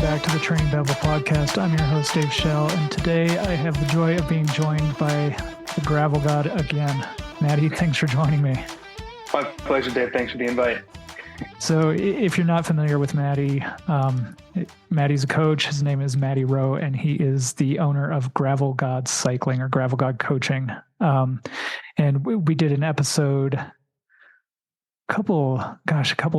back to the Training Babble podcast. I'm your host, Dave Schell, and today I have the joy of being joined by the Gravel God again. Matti, thanks for joining me. My pleasure, Dave. Thanks for the invite. So if you're not familiar with Matti, Matti's a coach. His name is Matti Rowe, and he is the owner of Gravel God Cycling or Gravel God Coaching. And we did an episode a couple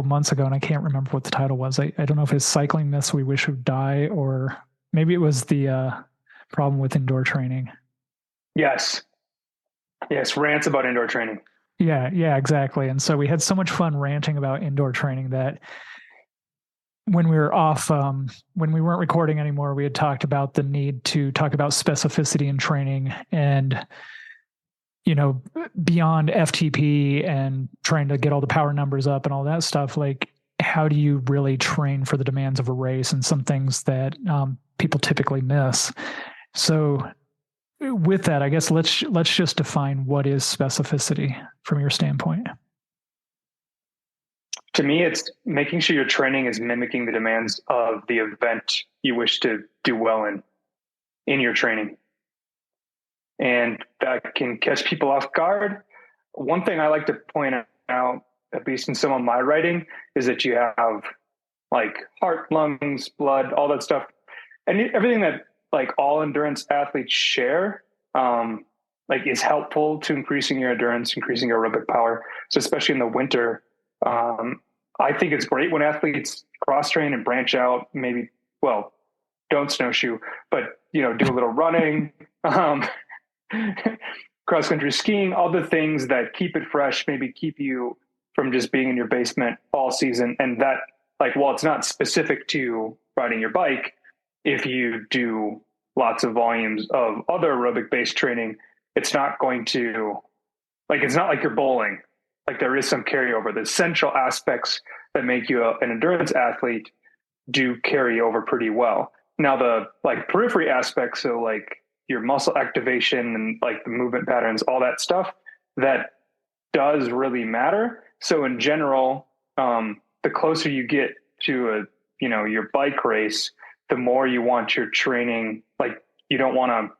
of months ago, and I can't remember what the title was. I don't know if it's Cycling Myths We Wish Would Die, or maybe it was the problem with indoor training. Yes, rants about indoor training. Yeah, exactly. And so we had so much fun ranting about indoor training that when we were off, when we weren't recording anymore, we had talked about the need to talk about specificity in training and, beyond FTP and trying to get all the power numbers up and all that stuff, like how do you really train for the demands of a race and some things that people typically miss. So with that, I guess let's just define what is specificity from your standpoint. To me, it's making sure your training is mimicking the demands of the event you wish to do well in your training. And that can catch people off guard. One thing I like to point out, at least in some of my writing, is that you have like heart, lungs, blood, all that stuff. And everything that like all endurance athletes share, is helpful to increasing your endurance, increasing your aerobic power. So especially in the winter, I think it's great when athletes cross train and branch out, don't snowshoe, but do a little running, cross country skiing, all the things that keep it fresh, maybe keep you from just being in your basement all season. And that, while it's not specific to riding your bike, if you do lots of volumes of other aerobic based training, it's not going to, it's not like you're bowling. Like there is some carryover. The central aspects that make you an endurance athlete do carry over pretty well. Now the periphery aspects, so your muscle activation and the movement patterns, all that stuff, that does really matter. So in general, the closer you get to your bike race, the more you want your training. You don't want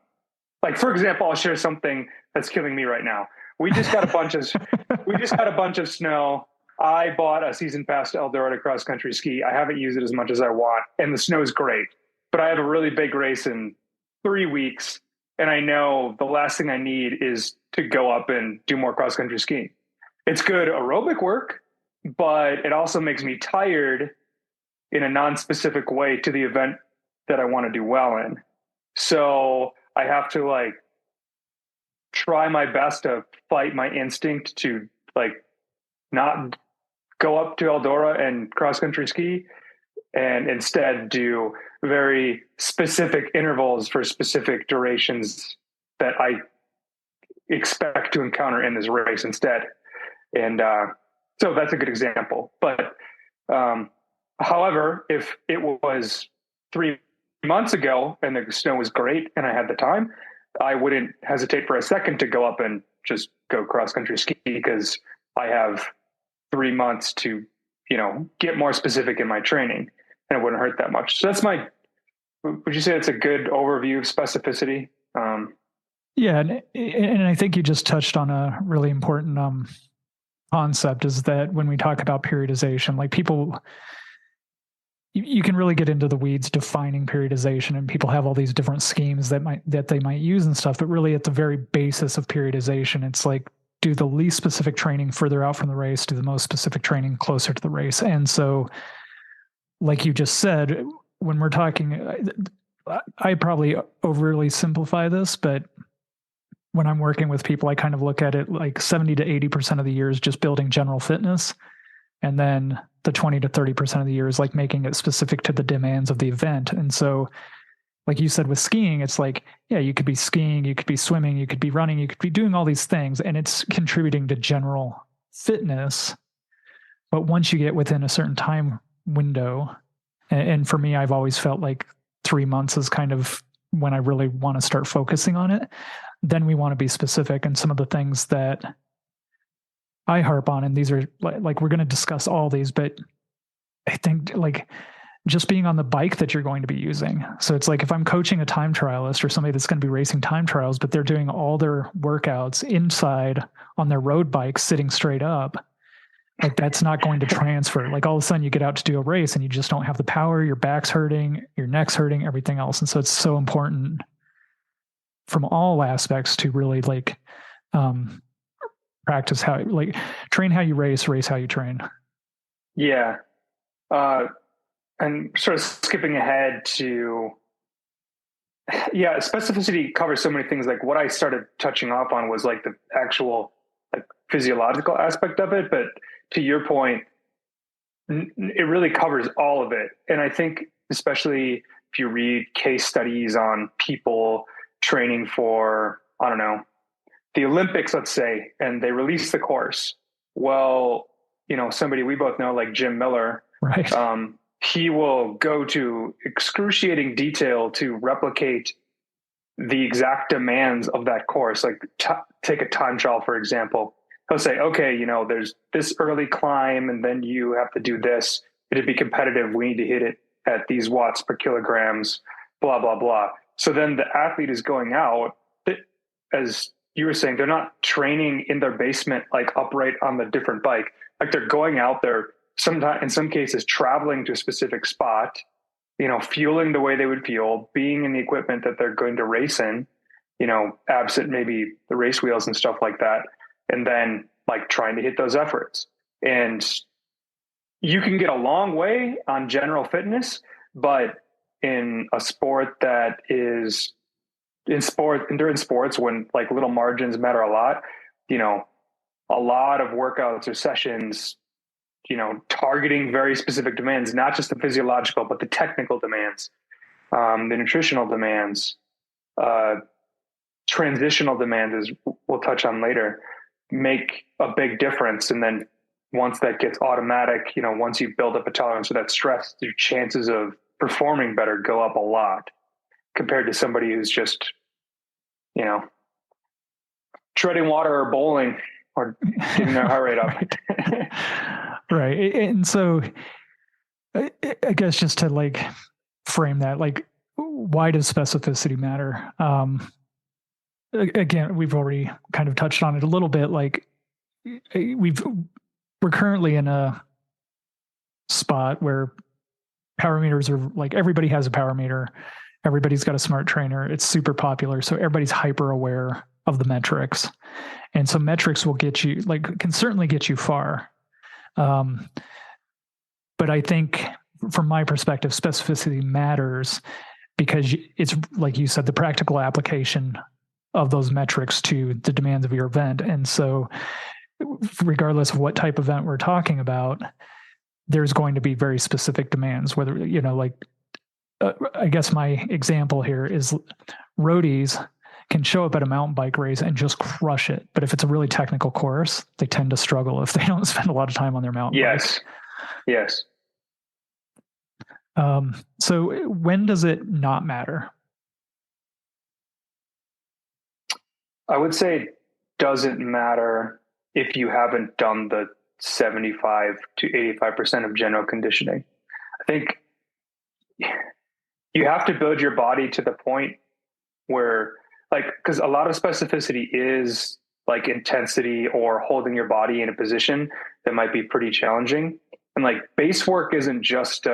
to, for example, I'll share something that's killing me right now. We just got a bunch of snow. I bought a season pass to Eldorado cross country ski. I haven't used it as much as I want, and the snow is great, but I have a really big race in 3 weeks. And I know the last thing I need is to go up and do more cross country skiing. It's good aerobic work, but it also makes me tired in a non-specific way to the event that I want to do well in. So I have to try my best to fight my instinct to not go up to Eldora and cross country ski, and instead do very specific intervals for specific durations that I expect to encounter in this race instead. And so that's a good example. But however, if it was 3 months ago and the snow was great and I had the time, I wouldn't hesitate for a second to go up and just go cross country ski, because I have 3 months to, get more specific in my training, and it wouldn't hurt that much. So would you say that's a good overview of specificity? Yeah. And I think you just touched on a really important concept, is that when we talk about periodization, people, you can really get into the weeds defining periodization, and people have all these different schemes that they might use and stuff. But really at the very basis of periodization, it's do the least specific training further out from the race, do the most specific training closer to the race. And so, like you just said, when we're talking, I probably overly simplify this, but when I'm working with people, I kind of look at it 70 to 80% of the year is just building general fitness. And then the 20 to 30% of the year is making it specific to the demands of the event. And so, like you said with skiing, it's you could be skiing, you could be swimming, you could be running, you could be doing all these things, and it's contributing to general fitness. But once you get within a certain time window, and for me, I've always felt 3 months is kind of when I really want to start focusing on it, then we want to be specific. And some of the things that I harp on, and these are we're going to discuss all these, but I think just being on the bike that you're going to be using. So it's like if I'm coaching a time trialist or somebody that's going to be racing time trials, but they're doing all their workouts inside on their road bike, sitting straight up, like that's not going to transfer. Like all of a sudden you get out to do a race and you just don't have the power, your back's hurting, your neck's hurting, everything else. And so it's so important from all aspects to really like practice how, like train how you race how you train. Yeah. And sort of skipping ahead to, specificity covers so many things. Like what I started touching off on was like the actual like physiological aspect of it. But to your point, it really covers all of it. And I think especially if you read case studies on people training for, I don't know, the Olympics, let's say, and they release the course. Well, somebody we both know, like Jim Miller, right? He will go to excruciating detail to replicate the exact demands of that course. Like take a time trial, for example. He'll say, okay, there's this early climb and then you have to do this. It'd be competitive. We need to hit it at these watts per kilograms, blah, blah, blah. So then the athlete is going out, as you were saying, they're not training in their basement, like upright on the different bike. Like they're going out there, sometimes in some cases traveling to a specific spot, fueling the way they would fuel, being in the equipment that they're going to race in, absent maybe the race wheels and stuff like that. And then like trying to hit those efforts. And you can get a long way on general fitness, but in a sport that is endurance sports, when like little margins matter a lot, a lot of workouts or sessions, targeting very specific demands, not just the physiological, but the technical demands, the nutritional demands, transitional demands, as we'll touch on later, make a big difference. And then once that gets automatic, once you build up a tolerance for that stress, your chances of performing better go up a lot compared to somebody who's just, treading water or bowling or getting their heart rate up. Right. And so I guess just to like frame that, like, why does specificity matter? Again, we've already kind of touched on it a little bit. Like we're currently in a spot where power meters are like, everybody has a power meter. Everybody's got a smart trainer. It's super popular. So everybody's hyper aware of the metrics. And so metrics will get you, like, can certainly get you far. But I think from my perspective, specificity matters because it's, like you said, the practical application of those metrics to the demands of your event. And so regardless of what type of event we're talking about, there's going to be very specific demands, whether, I guess my example here is roadies can show up at a mountain bike race and just crush it. But if it's a really technical course, they tend to struggle if they don't spend a lot of time on their mountain bikes. Yes. So when does it not matter? I would say it doesn't matter if you haven't done the 75 to 85% of general conditioning. I think you have to build your body to the point where, like, because a lot of specificity is like intensity or holding your body in a position that might be pretty challenging. And like base work isn't just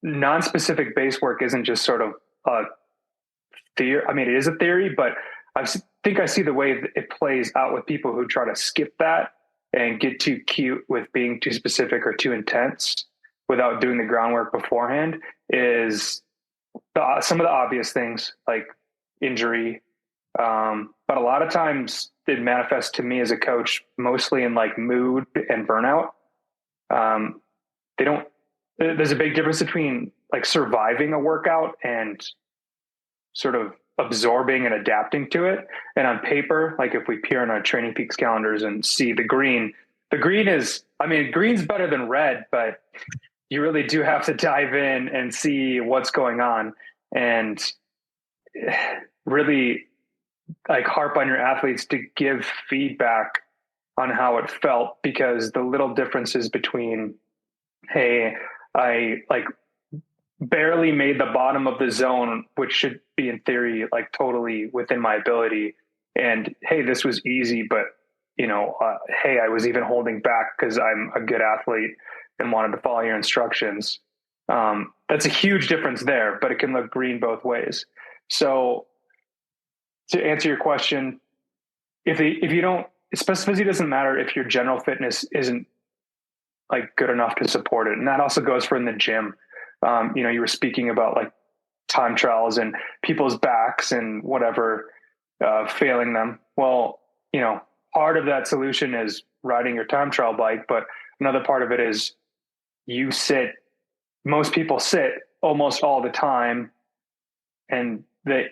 non-specific base work isn't just sort of a theory. I mean, it is a theory, but I think I see the way it plays out with people who try to skip that and get too cute with being too specific or too intense without doing the groundwork beforehand is some of the obvious things like injury. But a lot of times it manifests to me as a coach, mostly in like mood and burnout. There's a big difference between like surviving a workout and sort of absorbing and adapting to it. And on paper, like if we peer in our Training Peaks calendars and see the green is, I mean, green's better than red, but you really do have to dive in and see what's going on and really like harp on your athletes to give feedback on how it felt, because the little differences between hey, I like barely made the bottom of the zone, which should be in theory like totally within my ability. And hey, this was easy, but hey, I was even holding back because I'm a good athlete and wanted to follow your instructions. That's a huge difference there, but it can look green both ways. So to answer your question, if you don't, specificity doesn't matter if your general fitness isn't like good enough to support it, and that also goes for in the gym. You were speaking about like time trials and people's backs and whatever failing them. Well, part of that solution is riding your time trial bike, but another part of it is you sit. Most people sit almost all the time, and that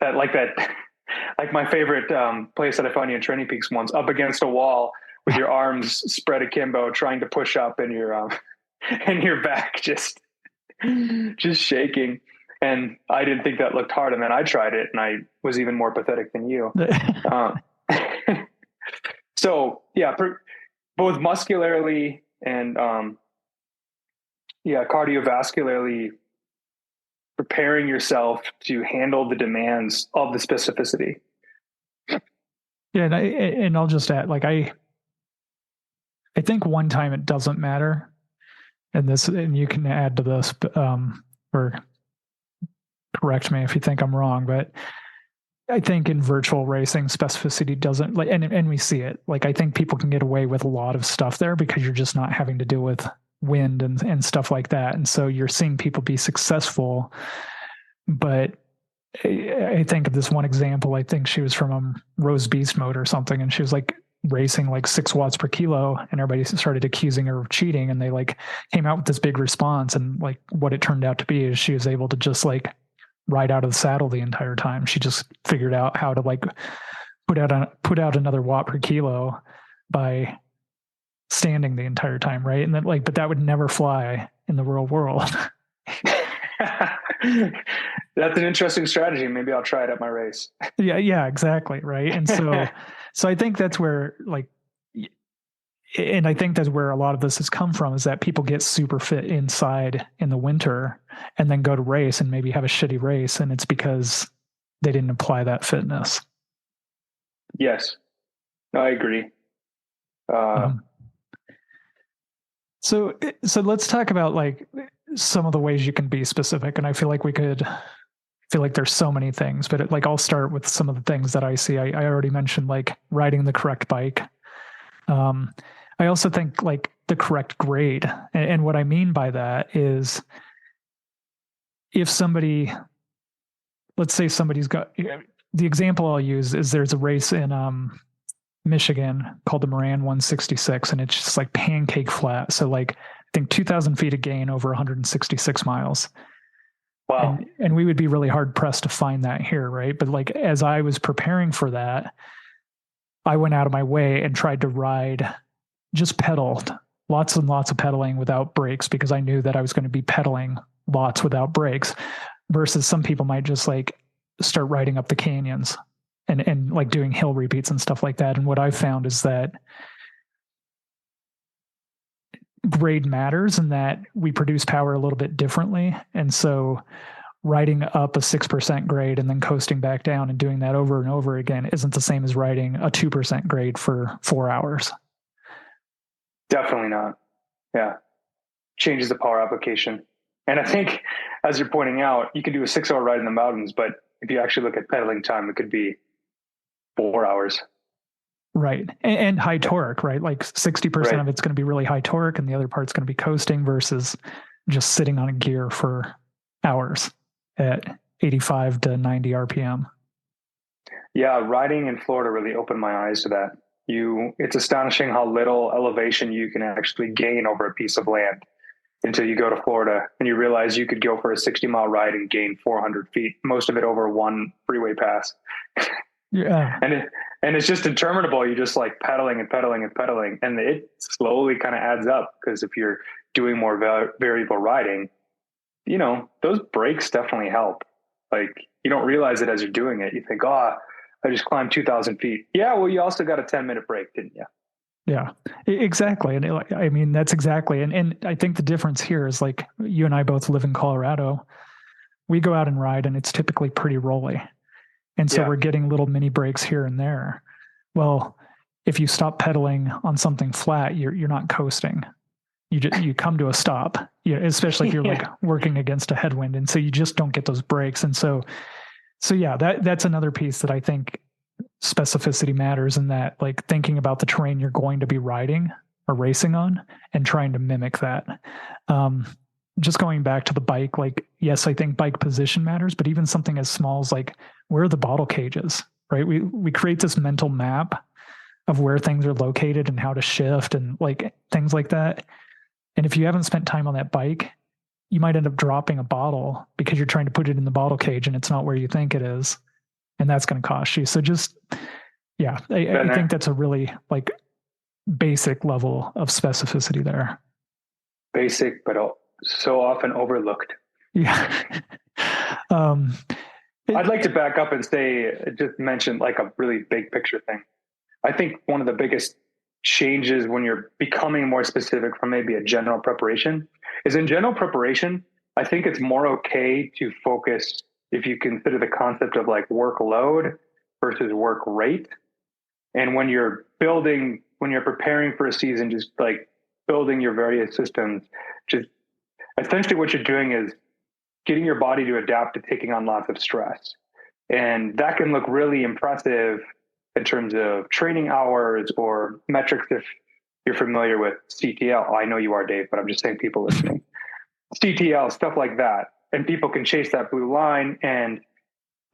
like my favorite place that I found you in Training Peaks once, up against a wall with your arms spread akimbo, trying to push up, and your and your back just shaking. And I didn't think that looked hard, and then I tried it, and I was even more pathetic than you. um, so yeah, both muscularly and cardiovascularly, preparing yourself to handle the demands of the specificity. Yeah, and I'll just add, like I think one time it doesn't matter, and you can add to this, or correct me if you think I'm wrong, but I think in virtual racing, specificity doesn't like, and we see it. Like I think people can get away with a lot of stuff there because you're just not having to deal with wind and stuff like that, and so you're seeing people be successful. But I think of this one example. I think she was from Rose Beast Mode or something, and she was like racing like 6 watts per kilo, and everybody started accusing her of cheating, and they like came out with this big response, and like what it turned out to be is she was able to just like ride out of the saddle the entire time. She just figured out how to like put out another watt per kilo by standing the entire time, right? And then like, but that would never fly in the real world. That's an interesting strategy. Maybe I'll try it at my race. Yeah, exactly, right. And so I think that's where and I think that's where a lot of this has come from, is that people get super fit inside in the winter and then go to race and maybe have a shitty race, and it's because they didn't apply that fitness. Yes, I agree. So let's talk about like some of the ways you can be specific. And I feel like there's so many things, but I'll start with some of the things that I see. I already mentioned like riding the correct bike. I also think like the correct grade. And what I mean by that is if somebody, let's say somebody's got, the example I'll use is there's a race in Michigan called the Moran 166, and it's just like pancake flat. So like I think 2,000 feet of gain over 166 miles. Wow. And we would be really hard pressed to find that here, right? But like as I was preparing for that, I went out of my way and tried to ride, just pedaled, lots and lots of pedaling without brakes, because I knew that I was going to be pedaling lots without brakes, versus some people might just like start riding up the canyons and like doing hill repeats and stuff like that. And what I've found is that grade matters and that we produce power a little bit differently. And so riding up a 6% grade and then coasting back down and doing that over and over again isn't the same as riding a 2% grade for 4 hours. Definitely not. Yeah. Changes the power application. And I think, as you're pointing out, you can do a 6-hour ride in the mountains, but if you actually look at pedaling time, it could be 4 hours. Right. And high torque, right? Like 60% of it's going to be really high torque and the other part's going to be coasting, versus just sitting on a gear for hours at 85 to 90 RPM. Yeah, riding in Florida really opened my eyes to that. It's astonishing how little elevation you can actually gain over a piece of land until you go to Florida and you realize you could go for a 60-mile ride and gain 400 feet, most of it over one freeway pass. Yeah. And it's just interminable. You're just like pedaling and pedaling and pedaling. And it slowly kind of adds up, because if you're doing more variable riding, those brakes definitely help. Like you don't realize it as you're doing it. You think, I just climbed 2,000 feet. Yeah. Well, you also got a 10-minute break, didn't you? Yeah, exactly. And I mean, that's exactly. And I think the difference here is like you and I both live in Colorado. We go out and ride and it's typically pretty rolly. And so we're getting little mini breaks here and there. Well, if you stop pedaling on something flat, you're not coasting. You come to a stop, especially if you're like working against a headwind. And so you just don't get those breaks. And so yeah, that's another piece that I think specificity matters, in that like thinking about the terrain you're going to be riding or racing on and trying to mimic that. Just going back to the bike, like, yes, I think bike position matters, but even something as small as like, where are the bottle cages, right? We create this mental map of where things are located and how to shift and like things like that. And if you haven't spent time on that bike, you might end up dropping a bottle because you're trying to put it in the bottle cage and it's not where you think it is. And that's going to cost you. So just, yeah, I think that's a really like basic level of specificity there. Basic, but so often overlooked. Yeah. I'd like to back up and say, just mention like a really big picture thing. I think one of the biggest changes when you're becoming more specific from maybe a general preparation is in general preparation. I think it's more okay to focus, if you consider the concept of like workload versus work rate. And when you're preparing for a season, just like building your various systems, just essentially what you're doing is getting your body to adapt to taking on lots of stress. And that can look really impressive in terms of training hours or metrics. If you're familiar with CTL, I know you are, Dave, but I'm just saying people listening, CTL, stuff like that. And people can chase that blue line, and,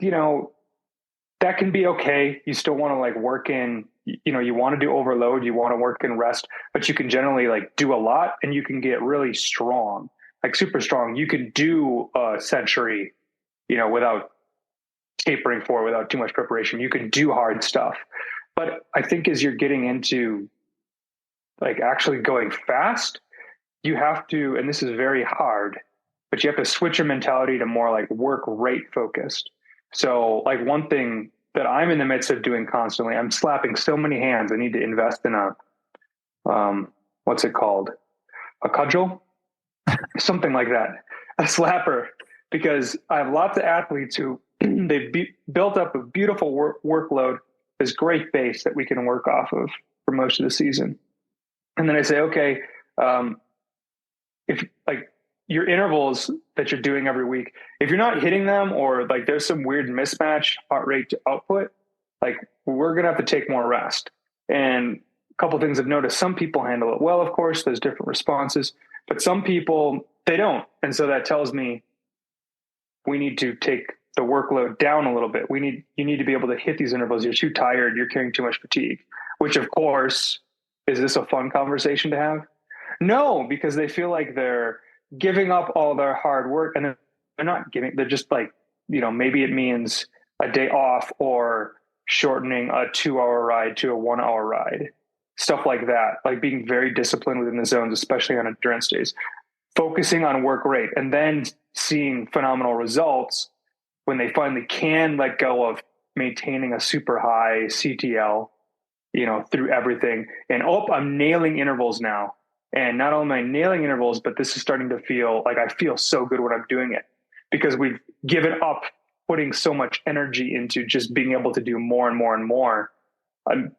that can be okay. You still want to like work in, you want to do overload, you want to work in rest, but you can generally like do a lot and you can get really strong, like super strong. You can do a century, without tapering forward, without too much preparation. You can do hard stuff. But I think as you're getting into like actually going fast, you have to, and this is very hard, but you have to switch your mentality to more like work rate focused. So like one thing that I'm in the midst of doing constantly, I'm slapping so many hands. I need to invest in what's it called? A cudgel? Something like that. A slapper, because I have lots of athletes who they've built up a beautiful workload, this great base that we can work off of for most of the season. And then I say, okay, if like your intervals that you're doing every week, if you're not hitting them, or like there's some weird mismatch heart rate to output, like we're going to have to take more rest. And a couple of things I've noticed, some people handle it well, of course, there's different responses, but some people, they don't. And so that tells me we need to take the workload down a little bit. You need to be able to hit these intervals. You're too tired. You're carrying too much fatigue, which of course, is this a fun conversation to have? No, because they feel like they're giving up all their hard work, and they're not giving, they're just like, maybe it means a day off or shortening a 2-hour ride to a 1-hour ride, stuff like that, like being very disciplined within the zones, especially on endurance days, focusing on work rate, and then seeing phenomenal results when they finally can let go of maintaining a super high CTL, through everything. And I'm nailing intervals now. And not only am I nailing intervals, but this is starting to feel like I feel so good when I'm doing it, because we've given up putting so much energy into just being able to do more and more and more.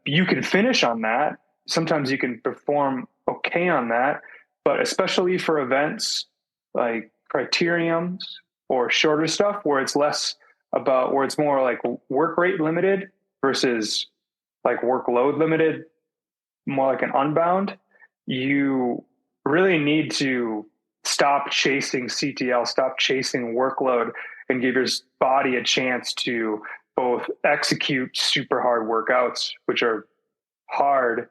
You can finish on that. Sometimes you can perform okay on that, but especially for events like criteriums or shorter stuff where it's where it's more like work rate limited versus like workload limited, more like an unbound, you really need to stop chasing CTL, stop chasing workload, and give your body a chance to both execute super hard workouts, which are hard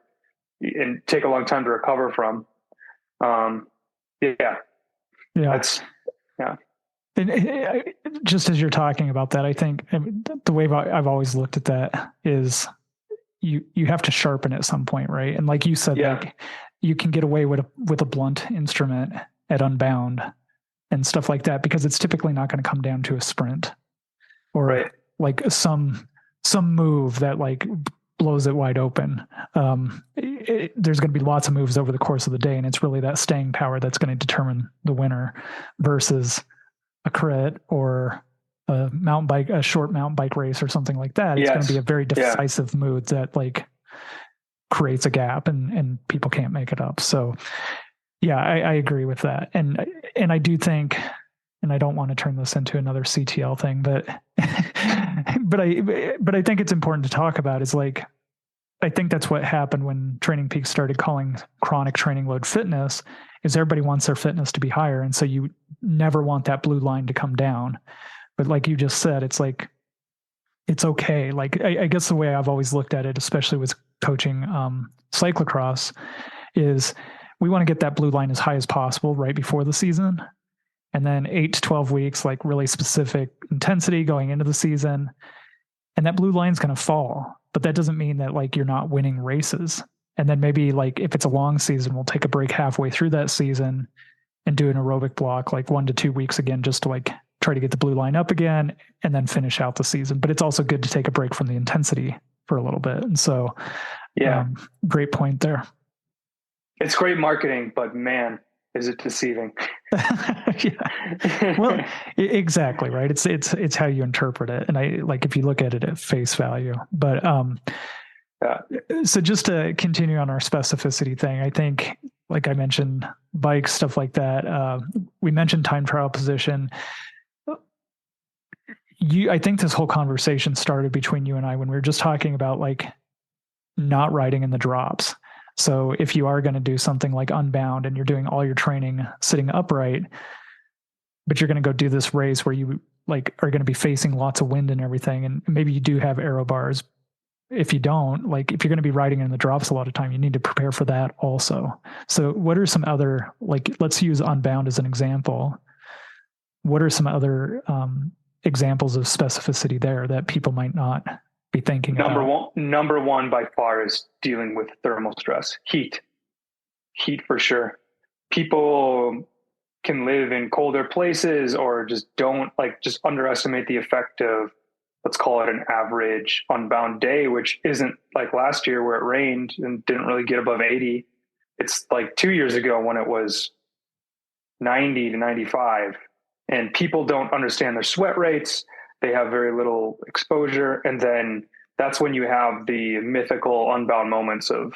and take a long time to recover from. Yeah. And just as you're talking about that, I think the way I've always looked at that is you have to sharpen at some point, right? And like you said, like you can get away with a blunt instrument at Unbound and stuff like that, because it's typically not going to come down to a sprint or like some move that like blows it wide open. there's going to be lots of moves over the course of the day, and it's really that staying power that's going to determine the winner versus a crit or a short mountain bike race or something like that. It's going to be a very decisive move that like creates a gap and people can't make it up. So yeah, I agree with that. And I do think, and I don't want to turn this into another CTL thing, but but I think it's important to talk about is like, I think that's what happened when Training Peaks started calling chronic training load fitness, is everybody wants their fitness to be higher. And so you never want that blue line to come down. But like you just said, it's like, it's okay. Like, I guess the way I've always looked at it, especially with coaching cyclocross, is we want to get that blue line as high as possible right before the season. And then 8 to 12 weeks, like really specific intensity going into the season. And that blue line's going to fall. But that doesn't mean that like you're not winning races. And then maybe like if it's a long season, we'll take a break halfway through that season and do an aerobic block, like 1 to 2 weeks again, just to like try to get the blue line up again and then finish out the season. But it's also good to take a break from the intensity for a little bit. And so, great point there. It's great marketing, but man, is it deceiving? Well, exactly. Right. It's how you interpret it. And I like, if you look at it at face value, but, so just to continue on our specificity thing, I think, like I mentioned, bikes, stuff like that. We mentioned time trial position. I think this whole conversation started between you and I when we were just talking about like not riding in the drops. So if you are going to do something like Unbound and you're doing all your training sitting upright, but you're going to go do this race where you like are going to be facing lots of wind and everything, and maybe you do have aero bars. If you don't, like if you're going to be riding in the drops a lot of time, you need to prepare for that also. So what are some other, like, let's use Unbound as an example. What are some other examples of specificity there that people might not be thinking about? Number one by far is dealing with thermal stress, heat for sure. People can live in colder places or just just underestimate the effect of, let's call it an average Unbound day, which isn't like last year where it rained and didn't really get above 80. It's like 2 years ago when it was 90 to 95, and people don't understand their sweat rates. They have very little exposure. And then that's when you have the mythical Unbound moments of,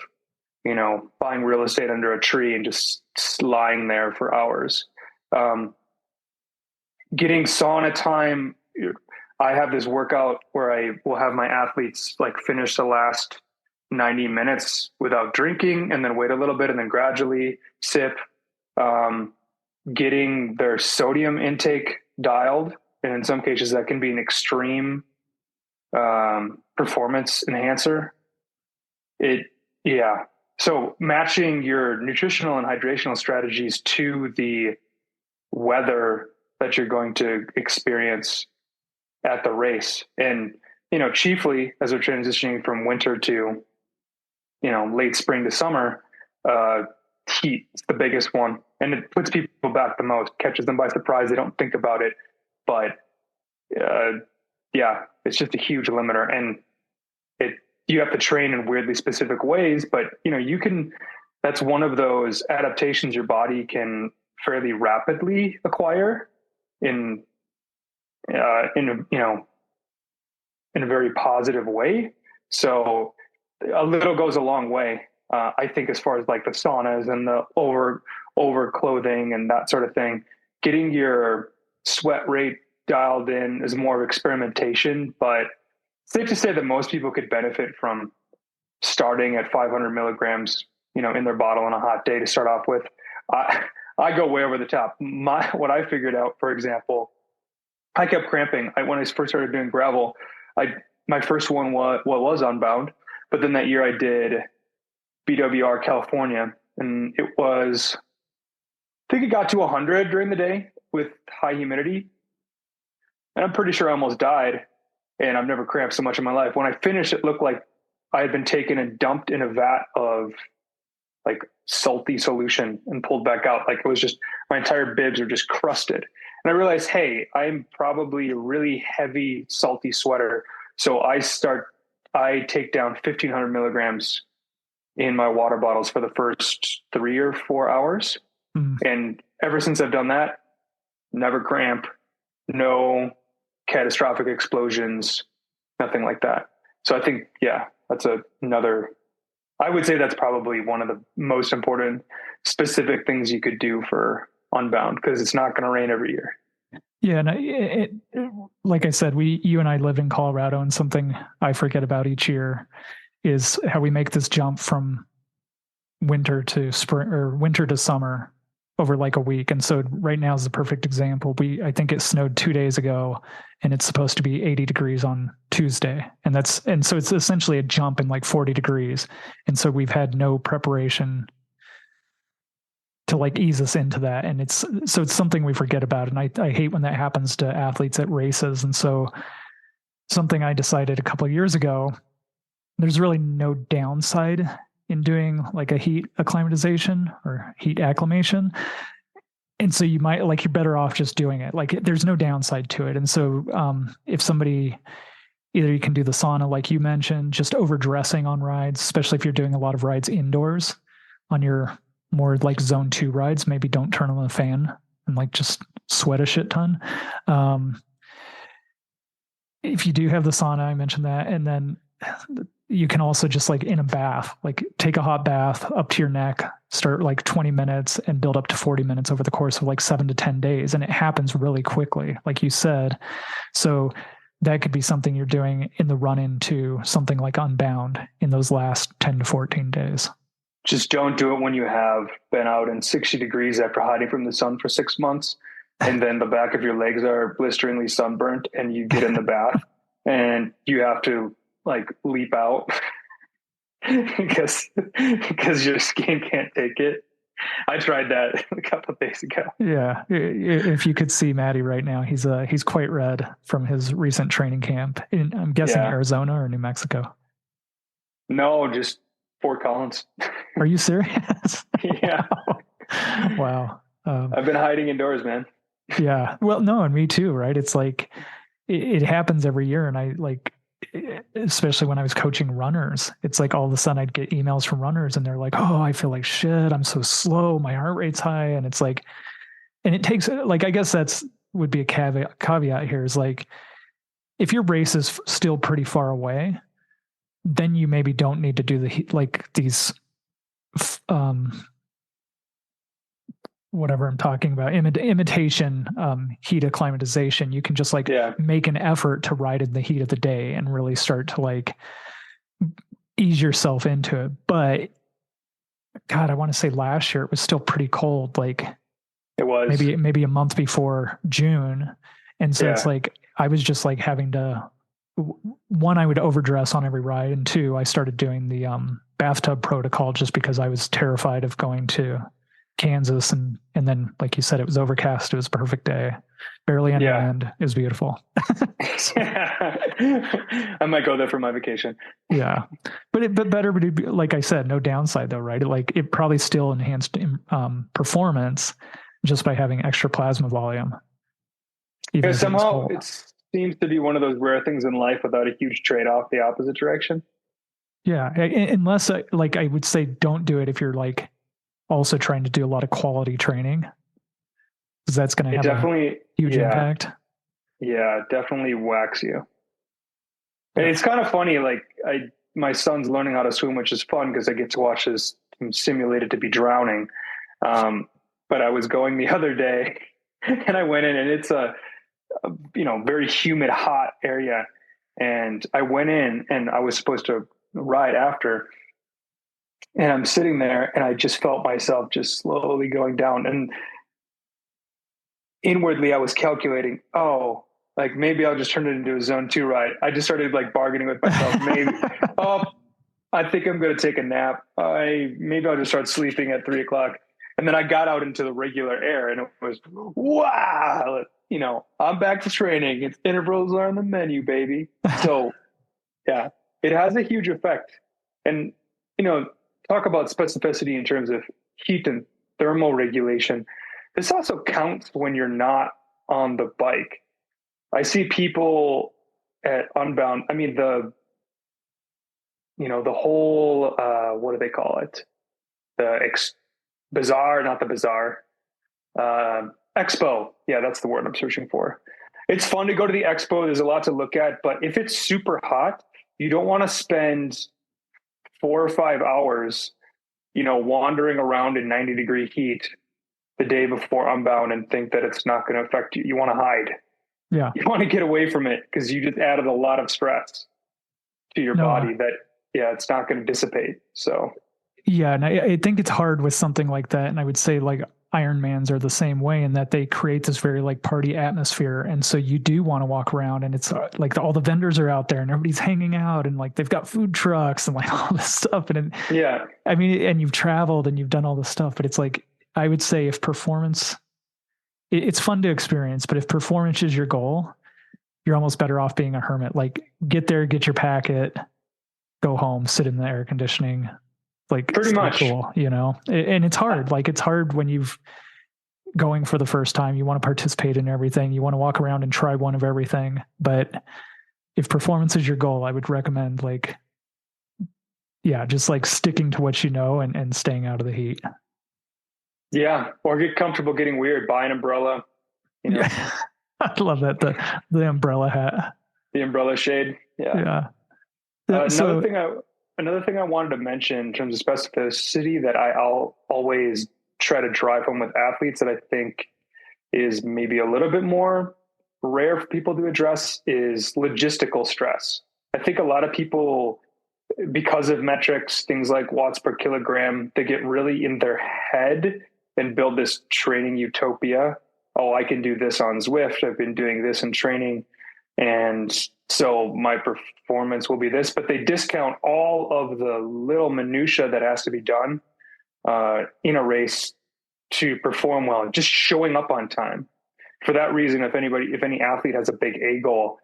buying real estate under a tree and just lying there for hours. Getting sauna time. I have this workout where I will have my athletes like finish the last 90 minutes without drinking and then wait a little bit and then gradually sip. Getting their sodium intake dialed. And in some cases that can be an extreme performance enhancer. So matching your nutritional and hydrational strategies to the weather that you're going to experience at the race. And, chiefly as we're transitioning from winter to, late spring to summer, heat is the biggest one. And it puts people back the most, catches them by surprise. They don't think about it, but it's just a huge limiter. And you have to train in weirdly specific ways, but that's one of those adaptations your body can fairly rapidly acquire in a very positive way. So a little goes a long way. I think as far as like the saunas and the over clothing and that sort of thing, getting your sweat rate dialed in is more of experimentation, but safe to say that most people could benefit from starting at 500 milligrams, in their bottle on a hot day to start off with. I go way over the top. What I figured out, for example, I kept cramping. When I first started doing gravel, my first one was Unbound, but then that year I did BWR California, and it was, I think it got to 100 during the day with high humidity. And I'm pretty sure I almost died, and I've never cramped so much in my life. When I finished, it looked like I had been taken and dumped in a vat of like salty solution and pulled back out. Like it was just, my entire bibs are just crusted. And I realized, hey, I'm probably a really heavy, salty sweater. So I take down 1,500 milligrams, in my water bottles for the first 3 or 4 hours. Mm. And ever since I've done that, never cramp, no catastrophic explosions, nothing like that. So I think, yeah, that's another, I would say that's probably one of the most important specific things you could do for Unbound, because it's not going to rain every year. Yeah, and like I said, you and I live in Colorado, and something I forget about each year is how we make this jump from winter to spring or winter to summer over like a week. And so right now is the perfect example. I think it snowed 2 days ago, and it's supposed to be 80 degrees on Tuesday. And so it's essentially a jump in like 40 degrees. And so we've had no preparation to like ease us into that. And it's something we forget about. And I hate when that happens to athletes at races. And so something I decided a couple of years ago, there's really no downside in doing like a heat acclimatization or heat acclimation. And so you might like, you're better off just doing it. Like there's no downside to it. And so if somebody, either you can do the sauna, like you mentioned, just overdressing on rides, especially if you're doing a lot of rides indoors on your more like zone 2 rides, maybe don't turn on the fan and like just sweat a shit ton. If you do have the sauna, I mentioned that. And then you can also just like in a bath, like take a hot bath up to your neck, start like 20 minutes and build up to 40 minutes over the course of like 7 to 10 days. And it happens really quickly, like you said. So that could be something you're doing in the run into something like Unbound in those last 10 to 14 days. Just don't do it when you have been out in 60 degrees after hiding from the sun for 6 months. And then the back of your legs are blisteringly sunburnt and you get in the bath and you have to like leap out because your skin can't take it. I tried that a couple of days ago. Yeah, if you could see Matti right now, he's quite red from his recent training camp in, I'm guessing, Arizona or New Mexico. No, just Fort Collins. Are you serious? Yeah. Wow. I've been hiding indoors, man. Yeah. Well, no, and me too, right? It's like it happens every year, and I like, especially when I was coaching runners, it's like all of a sudden I'd get emails from runners and they're like, oh, I feel like shit. I'm so slow. My heart rate's high. And it's like, and it takes like, I guess would be a caveat here is like, if your race is still pretty far away, then you maybe don't need to do these, whatever I'm talking about, imitation heat acclimatization. You can just like make an effort to ride in the heat of the day and really start to like ease yourself into it. But God, I want to say last year it was still pretty cold. Like it was maybe a month before June. And so it's like, I was just like having to, one, I would overdress on every ride. And two, I started doing the bathtub protocol just because I was terrified of going to Kansas. And then, like you said, it was overcast. It was a perfect day. Barely any wind. It was beautiful. I might go there for my vacation. Yeah. But better, like I said, no downside though, right? It probably still enhanced performance just by having extra plasma volume. Even somehow it seems to be one of those rare things in life without a huge trade-off the opposite direction. Yeah. Unless I would say don't do it if you're like also trying to do a lot of quality training, because that's going to have a huge impact. Yeah, definitely whacks you. And it's kind of funny. Like my son's learning how to swim, which is fun because I get to watch him simulated to be drowning. But I was going the other day and I went in and it's a very humid, hot area. And I went in and I was supposed to ride after. And I'm sitting there and I just felt myself just slowly going down. And inwardly I was calculating, like maybe I'll just turn it into a zone 2 ride. I just started like bargaining with myself. Maybe, I think I'm going to take a nap. Maybe I'll just start sleeping at 3:00. And then I got out into the regular air and it was, wow, I'm back to training. It's intervals are on the menu, baby. So yeah, it has a huge effect. And, talk about specificity in terms of heat and thermal regulation. This also counts when you're not on the bike. I see people at Unbound. I mean, the whole, what do they call it? The bazaar, not the bazaar, expo. Yeah, that's the word I'm searching for. It's fun to go to the expo. There's a lot to look at, but if it's super hot, you don't want to spend 4 or 5 hours, wandering around in 90-degree heat the day before Unbound and think that it's not going to affect you. You want to hide. Yeah. You want to get away from it because you just added a lot of stress to your No, body that, yeah, it's not going to dissipate. So, yeah. And I think it's hard with something like that. And I would say like Ironmans are the same way in that they create this very like party atmosphere. And so you do want to walk around and it's like all the vendors are out there and everybody's hanging out and like they've got food trucks and like all this stuff. And yeah, I mean, and you've traveled and you've done all this stuff, but it's like, I would say if performance, it's fun to experience, but if performance is your goal, you're almost better off being a hermit. Like get there, get your packet, go home, sit in the air conditioning, like pretty much. cool, and it's hard. Like it's hard when you've going for the first time, you want to participate in everything. You want to walk around and try one of everything. But if performance is your goal, I would recommend like, yeah, just like sticking to what you know and staying out of the heat. Yeah. Or get comfortable getting weird, buy an umbrella, Yeah. I love that. The umbrella hat. the umbrella shade. Yeah. Yeah. Another thing I wanted to mention in terms of specificity that I'll always try to drive home with athletes that I think is maybe a little bit more rare for people to address is logistical stress. I think a lot of people, because of metrics, things like watts per kilogram, they get really in their head and build this training utopia. Oh, I can do this on Zwift. I've been doing this in training. And so my performance will be this, but they discount all of the little minutia that has to be done in a race to perform well, just showing up on time. For that reason, if any athlete has a big A goal,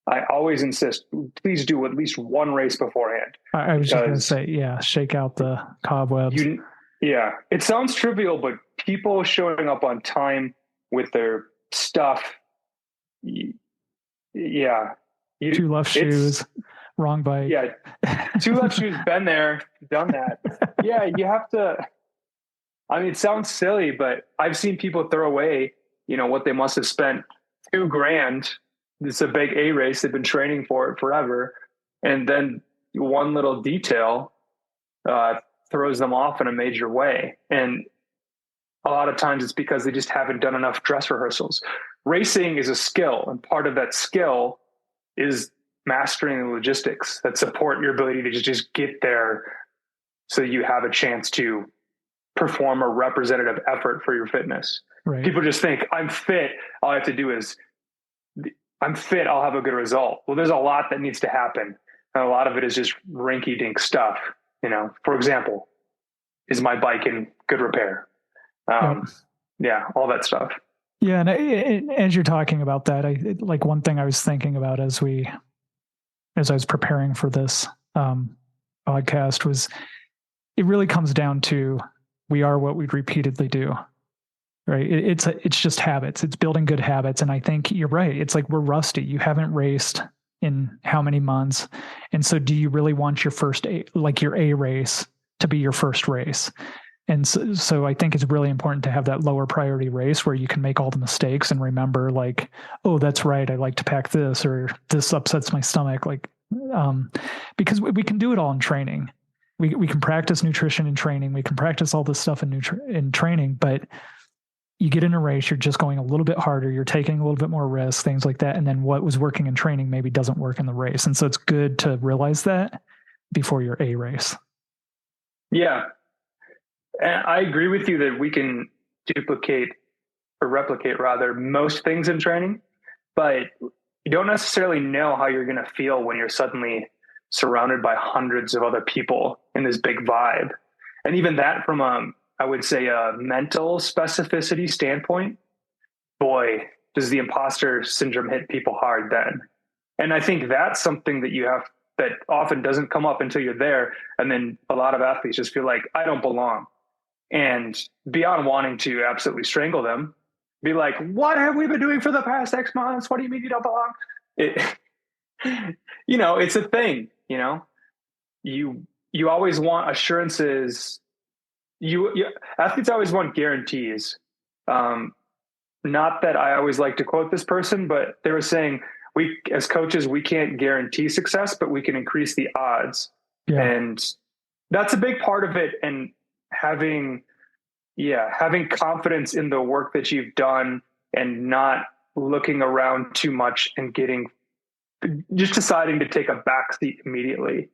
I always insist, please do at least one race beforehand. I was just going to say, yeah, shake out the cobwebs. Yeah, it sounds trivial, but people showing up on time with their stuff, yeah. Two left shoes, wrong bike. Yeah, two left shoes, been there, done that. Yeah, you have to, I mean, it sounds silly, but I've seen people throw away, what they must have spent $2,000. It's a big A race. They've been training for it forever. And then one little detail throws them off in a major way. And a lot of times it's because they just haven't done enough dress rehearsals. Racing is a skill, and part of that skill is mastering the logistics that support your ability to just get there so you have a chance to perform a representative effort for your fitness. Right. People just think, I'm fit. All I have to do is, I'm fit, I'll have a good result. Well, there's a lot that needs to happen. And a lot of it is just rinky dink stuff. For example, is my bike in good repair? Yeah, all that stuff. Yeah. And as you're talking about that, like one thing I was thinking about as I was preparing for this podcast was it really comes down to we are what we repeatedly do. Right. It's just habits. It's building good habits. And I think you're right. It's like we're rusty. You haven't raced in how many months. And so do you really want your your A race to be your first race? And so I think it's really important to have that lower priority race where you can make all the mistakes and remember like, oh, that's right. I like to pack this, or this upsets my stomach. Like, because we can do it all in training. We can practice nutrition in training. We can practice all this stuff in training, but you get in a race, you're just going a little bit harder. You're taking a little bit more risk, things like that. And then what was working in training maybe doesn't work in the race. And so it's good to realize that before your A race. Yeah. And I agree with you that we can replicate rather most things in training, but you don't necessarily know how you're going to feel when you're suddenly surrounded by hundreds of other people in this big vibe. And even that from I would say a mental specificity standpoint, boy, does the imposter syndrome hit people hard then. And I think that's something that often doesn't come up until you're there. And then a lot of athletes just feel like, I don't belong. And beyond wanting to absolutely strangle them, be like, what have we been doing for the past X months? What do you mean you don't belong? It's a thing, you always want assurances. You athletes always want guarantees. Um, Not that I always like to quote this person, but they were saying we as coaches we can't guarantee success, but we can increase the odds, Yeah. and that's a big part of it. And having having confidence in the work that you've done and not looking around too much and getting just deciding to take a backseat immediately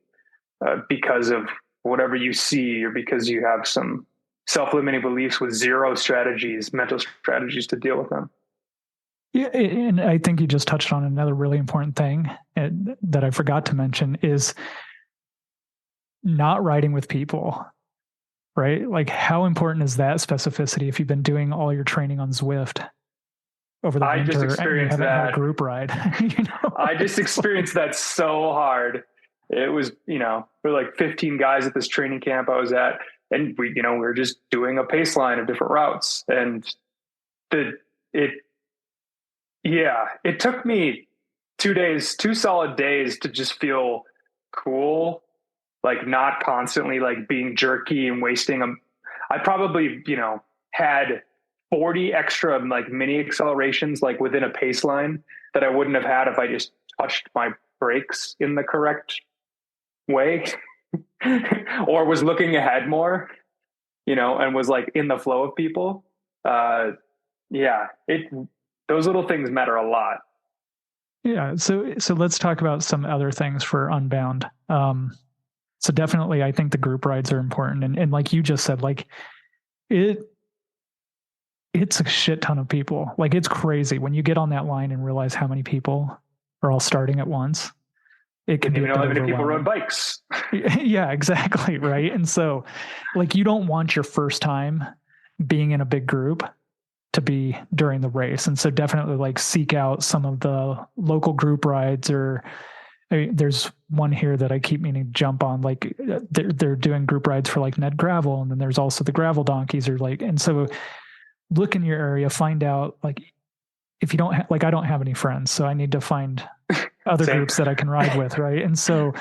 because of whatever you see or because you have some self-limiting beliefs with zero strategies, mental strategies to deal with them. Yeah, and I think you just touched on another really important thing that I forgot to mention is not riding with people, right? Like, how important is that specificity if you've been doing all your training on Zwift over the I just winter and you experienced haven't had a that. group ride? I just experienced that so hard. It was, there were like 15 guys at this training camp I was at, and we were just doing a pace line of different routes. And the, it, it took me 2 days, 2 solid days to just feel cool, like not constantly like being jerky and wasting them. I probably, had 40 extra like mini accelerations like within a pace line that I wouldn't have had if I just touched my brakes in the correct way or was looking ahead more, and was like in the flow of people. It those little things matter a lot. Yeah. So let's talk about some other things for Unbound. So definitely, I think the group rides are important, and like you just said, like it's a shit ton of people. Like, it's crazy when you get on that line and realize how many people are all starting at once. It can Didn't be even a know bit how many people rode overwhelming. bikes. Yeah, exactly. Right. And so, like, you don't want your first time being in a big group to be during the race. And so definitely like seek out some of the local group rides, or there's one here that I keep meaning to jump on. Like, they're doing group rides for like Ned Gravel, and then there's also the gravel donkeys, or like, and so look in your area, find out, like, if you don't like, I don't have any friends, so I need to find other Same. groups that I can ride with. Right. And so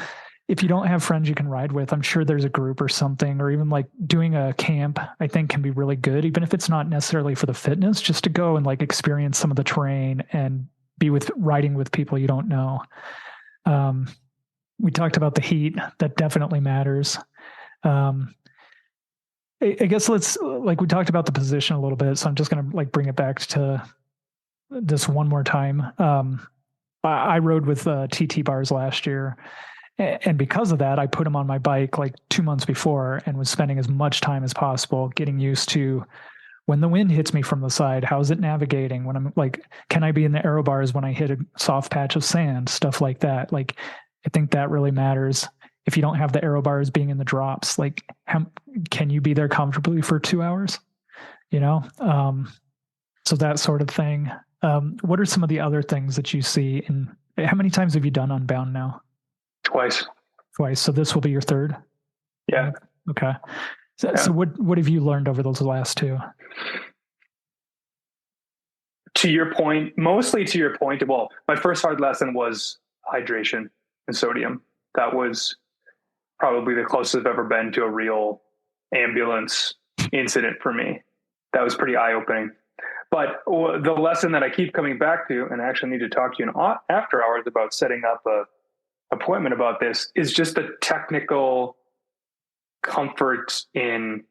if you don't have friends you can ride with, I'm sure there's a group or something, or even like doing a camp, I think can be really good, even if it's not necessarily for the fitness, just to go and like experience some of the terrain and be with riding with people you don't know. We talked about the heat. That definitely matters. I guess let's, like, we talked about the position a little bit, so I'm just going to like bring it back to this one more time. I rode with TT bars last year, and because of that, I put them on my bike like 2 months before and was spending as much time as possible getting used to when the wind hits me from the side, how's it navigating? When I'm like, can I be in the aero bars when I hit a soft patch of sand? Stuff like that. Like, I think that really matters. If you don't have the aero bars being in the drops, like, how can you be there comfortably for 2 hours? You know? So that sort of thing. What are some of the other things that you see? And how many times have you done Unbound now? Twice. Twice. So this will be your third? Yeah. Okay. So, Yeah. so what have you learned over those last two? To your point, mostly to your point, well, my first hard lesson was hydration and sodium. That was probably the closest I've ever been to a real ambulance incident for me. That was pretty eye-opening. But the lesson that I keep coming back to, and I actually need to talk to you in after hours about setting up a appointment about this, is just the technical comfort in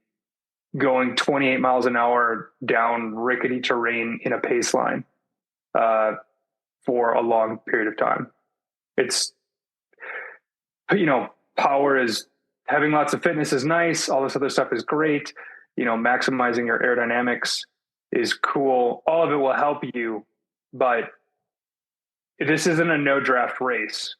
going 28 miles an hour down rickety terrain in a pace line for a long period of time. It's, power is, having lots of fitness is nice. All this other stuff is great. Maximizing your aerodynamics is cool. All of it will help you, but this isn't a no draft race.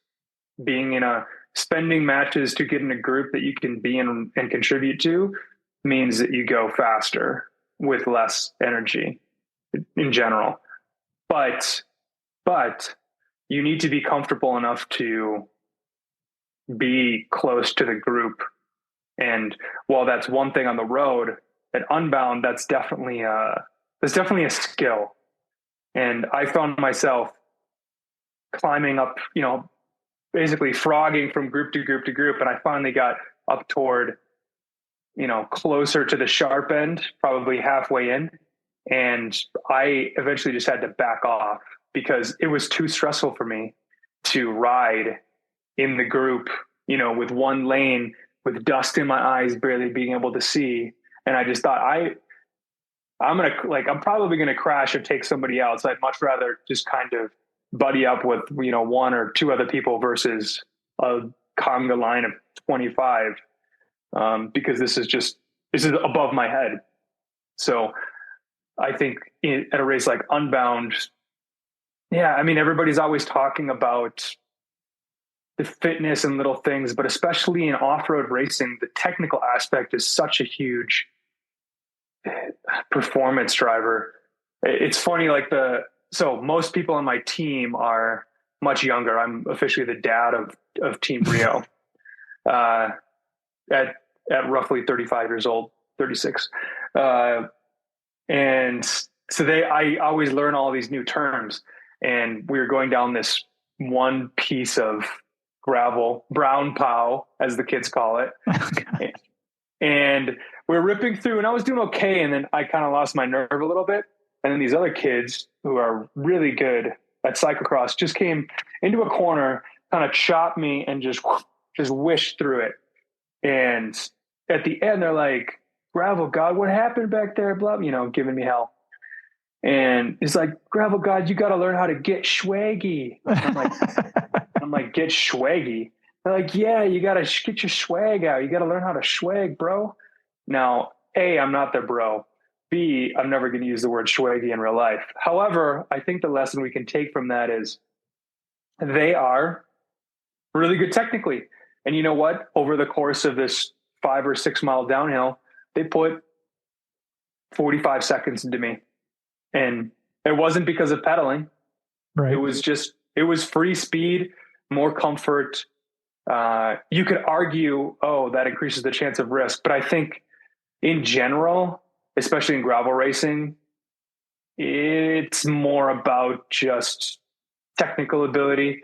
Spending matches to get in a group that you can be in and contribute to means that you go faster with less energy in general. But you need to be comfortable enough to be close to the group. And while that's one thing on the road, at Unbound, that's definitely a skill. And I found myself climbing up, basically frogging from group to group to group. And I finally got up toward, closer to the sharp end, probably halfway in. And I eventually just had to back off because it was too stressful for me to ride in the group, with one lane, with dust in my eyes, barely being able to see. And I just thought I'm probably going to crash or take somebody else. I'd much rather just kind of buddy up with, one or two other people versus a conga line of 25. Because this is above my head. So I think at a race like Unbound, yeah, I mean, everybody's always talking about the fitness and little things, but especially in off-road racing, the technical aspect is such a huge performance driver. It's funny, so most people on my team are much younger. I'm officially the dad of Team Rio. At roughly 35 years old, 36. And so I always learn all these new terms. And we were going down this one piece of gravel, brown pow, as the kids call it. And we're ripping through, and I was doing okay. And then I kind of lost my nerve a little bit. And then these other kids who are really good at cyclocross just came into a corner, kind of chopped me and just whished through it. And at the end, they're like, Gravel God, what happened back there? Blah, giving me hell. And it's like, Gravel God, you got to learn how to get swaggy. I'm like, get swaggy. They're like, yeah, you got to get your swag out. You got to learn how to swag, bro. Now, A, I'm not their bro. B, I'm never going to use the word swaggy in real life. However, I think the lesson we can take from that is they are really good technically. And you know what? Over the course of this 5 or 6 mile downhill, they put 45 seconds into me. And it wasn't because of pedaling. Right. It was free speed, more comfort. You could argue, that increases the chance of risk. But I think in general, especially in gravel racing, it's more about just technical ability.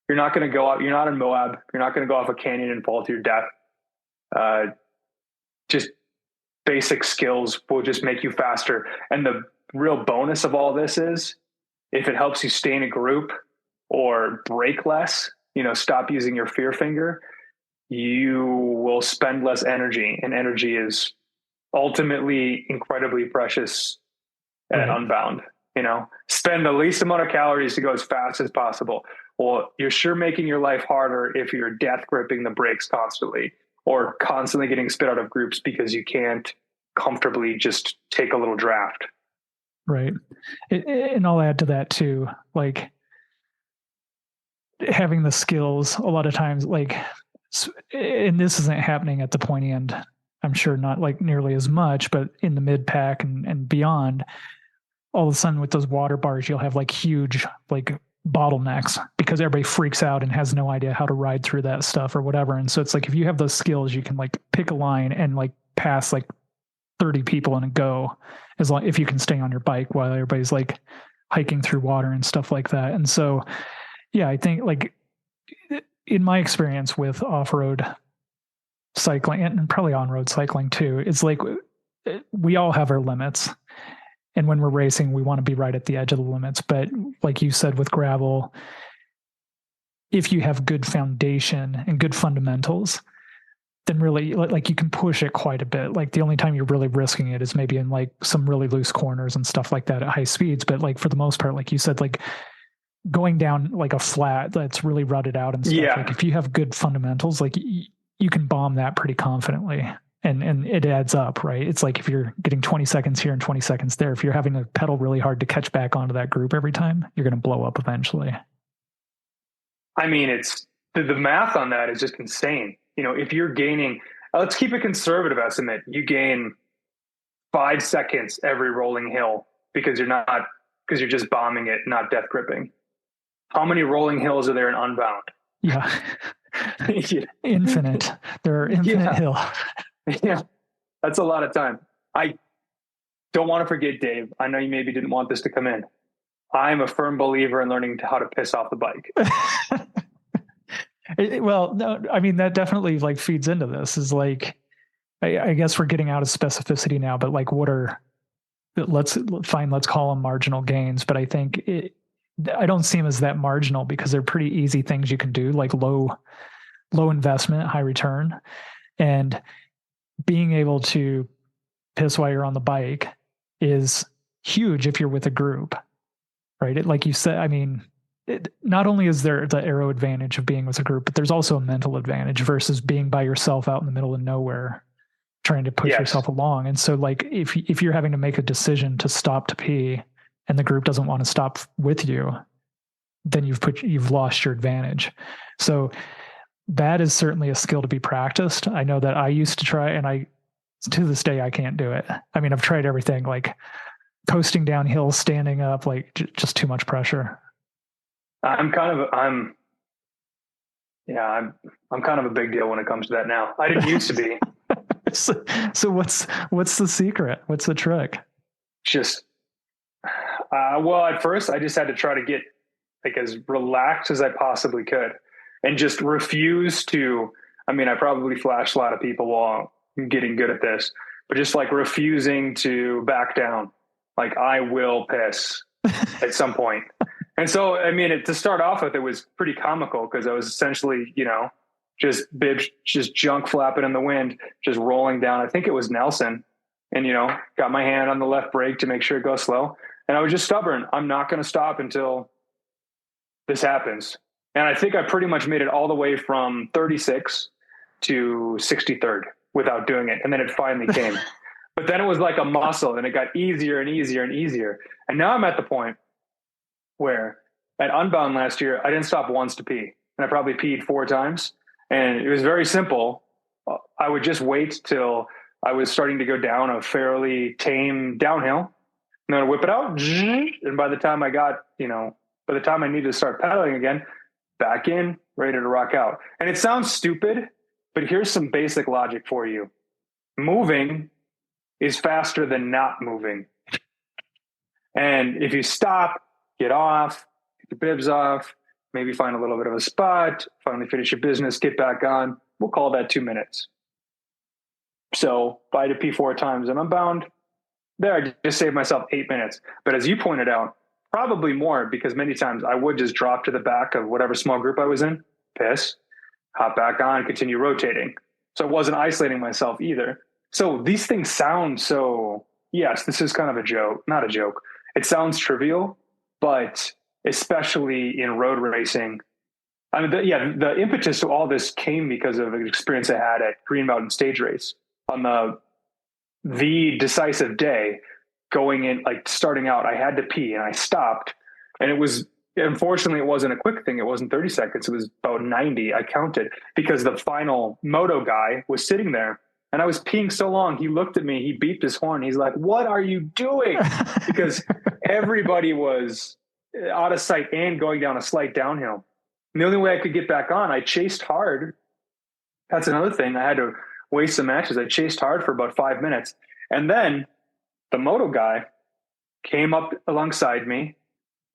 You're not going to go out. You're not in Moab. You're not going to go off a canyon and fall to your death. Just basic skills will just make you faster. And the real bonus of all this is if it helps you stay in a group or break less, stop using your fear finger, you will spend less energy. And energy is ultimately incredibly precious at Unbound. Spend the least amount of calories to go as fast as possible. Well, you're sure making your life harder if you're death gripping the brakes constantly or constantly getting spit out of groups because you can't comfortably just take a little draft. Right. And I'll add to that too, like having the skills a lot of times, and this isn't happening at the pointy end, I'm sure not like nearly as much, but in the mid pack and beyond, all of a sudden with those water bars, you'll have like huge, bottlenecks because everybody freaks out and has no idea how to ride through that stuff or whatever. And so it's like, if you have those skills, you can pick a line and pass 30 people in a go, as long if you can stay on your bike while everybody's hiking through water and stuff like that. And so, yeah, I think in my experience with off-road cycling and probably on-road cycling too, it's we all have our limits. And when we're racing, we want to be right at the edge of the limits. But like you said with gravel, if you have good foundation and good fundamentals, then really you can push it quite a bit. The only time you're really risking it is maybe in some really loose corners and stuff like that at high speeds. But for the most part, like you said, going down a flat that's really rutted out and stuff. Yeah. If you have good fundamentals, you can bomb that pretty confidently. And it adds up, right? It's if you're getting 20 seconds here and 20 seconds there, if you're having to pedal really hard to catch back onto that group every time, you're going to blow up eventually. I mean, it's the math on that is just insane. If you're gaining, let's keep a conservative estimate. You gain 5 seconds every rolling hill because you're just bombing it, not death gripping. How many rolling hills are there in Unbound? Yeah. Infinite. There are infinite hills. Yeah, that's a lot of time. I don't want to forget, Dave. I know you maybe didn't want this to come in, I'm a firm believer in learning how to piss off the bike. Well, no, I mean, that definitely like feeds into this is like, I guess we're getting out of specificity now, but like, what are, let's call them marginal gains. But I think I don't see them as that marginal because they're pretty easy things you can do, like low investment, high return. And being able to piss while you're on the bike is huge if you're with a group, right? Like you said, I mean, not only is there the aero advantage of being with a group, but there's also a mental advantage versus being by yourself out in the middle of nowhere trying to push yourself along. And so like if you're having to make a decision to stop to pee and the group doesn't want to stop with you, then you've lost your advantage. So that is certainly a skill to be practiced. I know that I used to try, and to this day I can't do it. I mean, I've tried everything, like coasting downhill, standing up, like just too much pressure. I'm kind of a big deal when it comes to that now. I didn't used to be. So what's the secret? What's the trick? Just well, at first I just had to try to get like as relaxed as I possibly could and just refuse to. I mean, I probably flashed a lot of people while I'm getting good at this, but just like refusing to back down. Like I will piss at some point. And so, I mean, to start off with, it was pretty comical because I was essentially, just bibs, just junk flapping in the wind, just rolling down. I think it was Nelson, and got my hand on the left brake to make sure it goes slow. And I was just stubborn. I'm not going to stop until this happens. And I think I pretty much made it all the way from 36 to 63rd without doing it. And then it finally came. But then it was like a muscle, and it got easier and easier and easier. And now I'm at the point where at Unbound last year, I didn't stop once to pee. And I probably peed 4 times. And it was very simple. I would just wait till I was starting to go down a fairly tame downhill. And then I'd whip it out. And by the time I needed to start pedaling again, back in, ready to rock out. And it sounds stupid, but here's some basic logic for you. Moving is faster than not moving. And if you stop, get off, get your bibs off, maybe find a little bit of a spot, finally finish your business, get back on, we'll call that 2 minutes. So if I had to pee 4 times and I'm bound, there I just saved myself 8 minutes. But as you pointed out, probably more, because many times I would just drop to the back of whatever small group I was in, piss, hop back on, continue rotating. So I wasn't isolating myself either. So these things sound so, yes, this is kind of a joke, not a joke. It sounds trivial, but especially in road racing, I mean, the impetus to all this came because of an experience I had at Green Mountain Stage Race on the decisive day. Going in, like starting out, I had to pee and I stopped, and unfortunately it wasn't a quick thing. It wasn't 30 seconds. It was about 90. I counted because the final moto guy was sitting there. And I was peeing so long, he looked at me, he beeped his horn. He's like, "What are you doing?" Because everybody was out of sight and going down a slight downhill. And the only way I could get back on, I chased hard. That's another thing. I had to waste some matches. I chased hard for about 5 minutes. And then the moto guy came up alongside me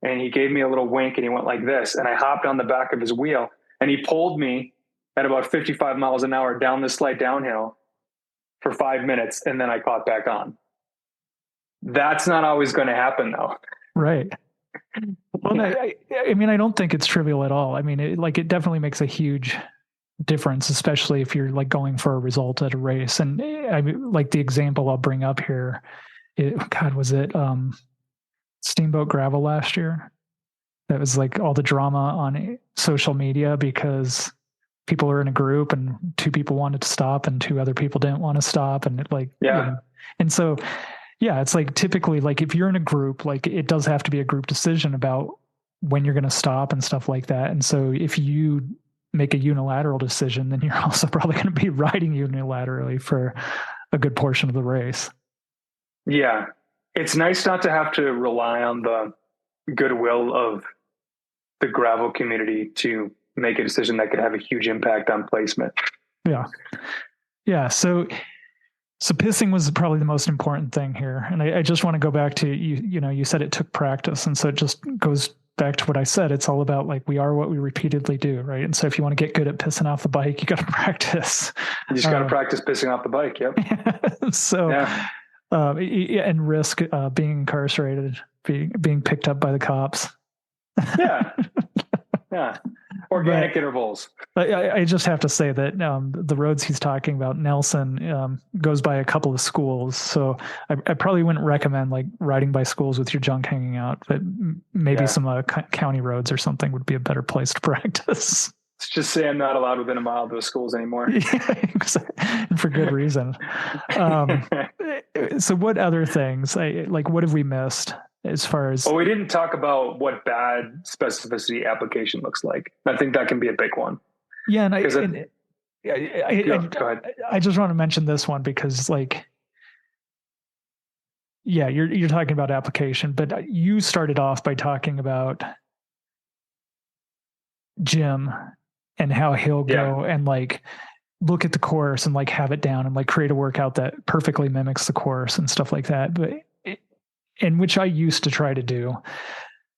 and he gave me a little wink and he went like this. And I hopped on the back of his wheel and he pulled me at about 55 miles an hour down this slight downhill for 5 minutes, and then I caught back on. That's not always going to happen, though. Right. Well, I mean, I don't think it's trivial at all. I mean, it definitely makes a huge difference, especially if you're like going for a result at a race. And I mean, like the example I'll bring up here, was it Steamboat Gravel last year? That was like all the drama on social media because people were in a group and 2 people wanted to stop and 2 other people didn't want to stop. And and so, it's like typically like if you're in a group, like it does have to be a group decision about when you're going to stop and stuff like that. And so if you make a unilateral decision, then you're also probably going to be riding unilaterally for a good portion of the race. Yeah. It's nice not to have to rely on the goodwill of the gravel community to make a decision that could have a huge impact on placement. Yeah. Yeah. So So pissing was probably the most important thing here. And I just want to go back to you said it took practice. And so it just goes back to what I said. It's all about like, we are what we repeatedly do. Right. And so if you want to get good at pissing off the bike, you got to practice. You just got to practice pissing off the bike. Yep. So, yeah. And risk being incarcerated, being picked up by the cops. Yeah. Yeah. Organic intervals. I just have to say that the roads he's talking about, Nelson, goes by a couple of schools. So I probably wouldn't recommend like riding by schools with your junk hanging out, but maybe some county roads or something would be a better place to practice. Let's just say I'm not allowed within a mile of those schools anymore. And for good reason. So what other things, what have we missed? As far as, well, we didn't talk about what bad specificity application looks like. I think that can be a big one. Yeah, and go ahead. I just want to mention this one because, like, yeah, you're talking about application, but you started off by talking about Jim and how he'll go and like look at the course and like have it down and like create a workout that perfectly mimics the course and stuff like that. But in which I used to try to do,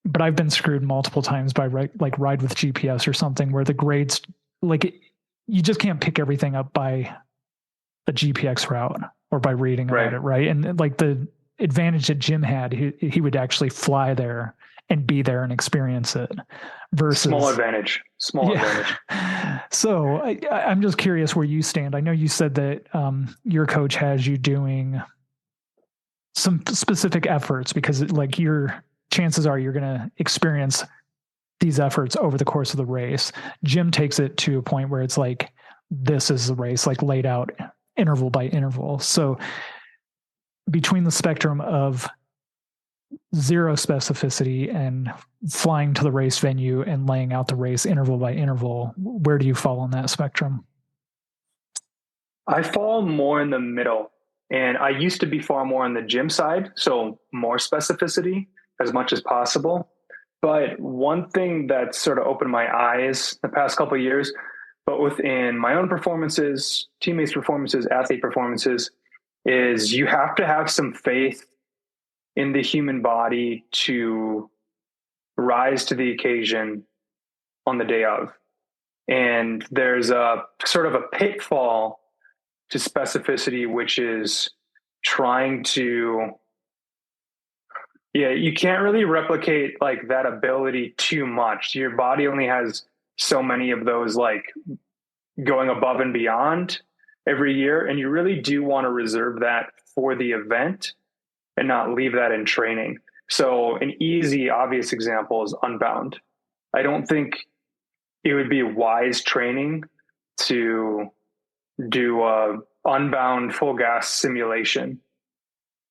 but I've been screwed multiple times by Ride with GPS or something where the grades, you just can't pick everything up by a GPX route or by reading about it. Right. And like the advantage that Jim had, he would actually fly there and be there and experience it versus small advantage. So I'm just curious where you stand. I know you said that your coach has you doing some specific efforts because like your chances are you're going to experience these efforts over the course of the race. Jim takes it to a point where it's like, this is the race, like laid out interval by interval. So between the spectrum of zero specificity and flying to the race venue and laying out the race interval by interval, where do you fall on that spectrum? I fall more in the middle. And I used to be far more on the gym side, so more specificity as much as possible. But one thing that sort of opened my eyes the past couple of years, but within my own performances, teammates' performances, athlete performances, is you have to have some faith in the human body to rise to the occasion on the day of. And there's a sort of a pitfall to specificity, which is trying to, you can't really replicate like that ability too much. Your body only has so many of those, like going above and beyond every year. And you really do want to reserve that for the event and not leave that in training. So an easy, obvious example is Unbound. I don't think it would be wise training to do a Unbound full gas simulation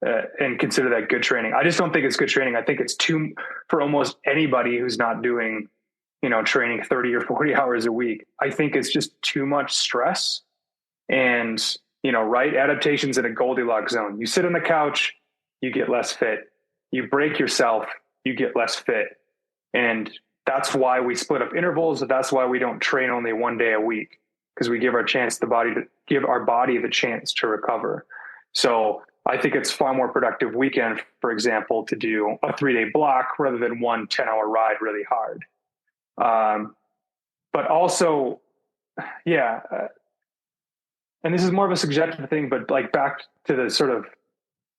and consider that good training. I just don't think it's good training. I think it's too, for almost anybody who's not doing, training 30 or 40 hours a week. I think it's just too much stress and, right adaptations in a Goldilocks zone. You sit on the couch, you get less fit. You break yourself, you get less fit. And that's why we split up intervals. That's why we don't train only one day a week, because we give our body the chance to recover. So I think it's far more productive weekend, for example, to do a 3-day block rather than one 10-hour ride really hard. But also, and this is more of a subjective thing, but like back to the sort of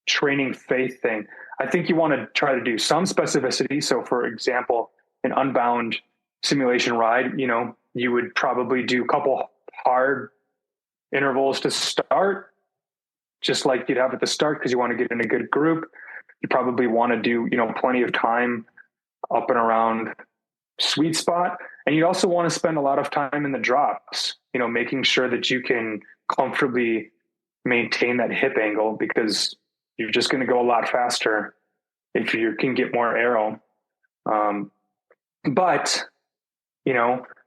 training faith thing, I think you want to try to do some specificity. So for example, an Unbound simulation ride, you would probably do a couple hard intervals to start, just like you'd have at the start, because you want to get in a good group. You probably want to do, plenty of time up and around sweet spot. And you also want to spend a lot of time in the drops, making sure that you can comfortably maintain that hip angle, because you're just going to go a lot faster if you can get more aero. But,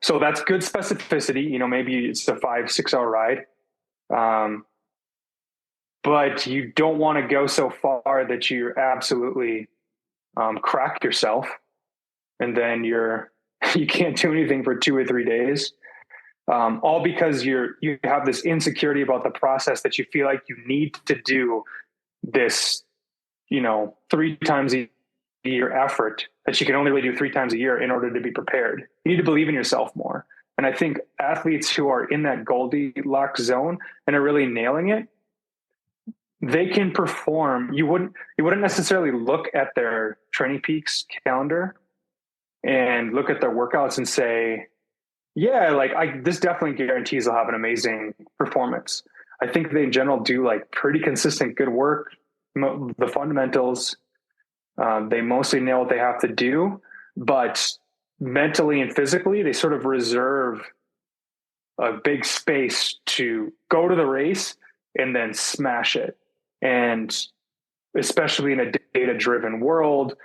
so that's good specificity, maybe it's a 5-6 hour ride. But you don't want to go so far that you absolutely crack yourself, and then you can't do anything for 2 or 3 days. all because you have this insecurity about the process that you feel like you need to do this, 3 times a year effort that you can only really do 3 times a year in order to be prepared. You need to believe in yourself more. And I think athletes who are in that Goldilocks zone and are really nailing it, they can perform. You wouldn't necessarily look at their Training Peaks calendar and look at their workouts and say, yeah, like this definitely guarantees they'll have an amazing performance. I think they in general do like pretty consistent good work, the fundamentals. They mostly know what they have to do, but mentally and physically, they sort of reserve a big space to go to the race and then smash it. And especially in a data-driven world,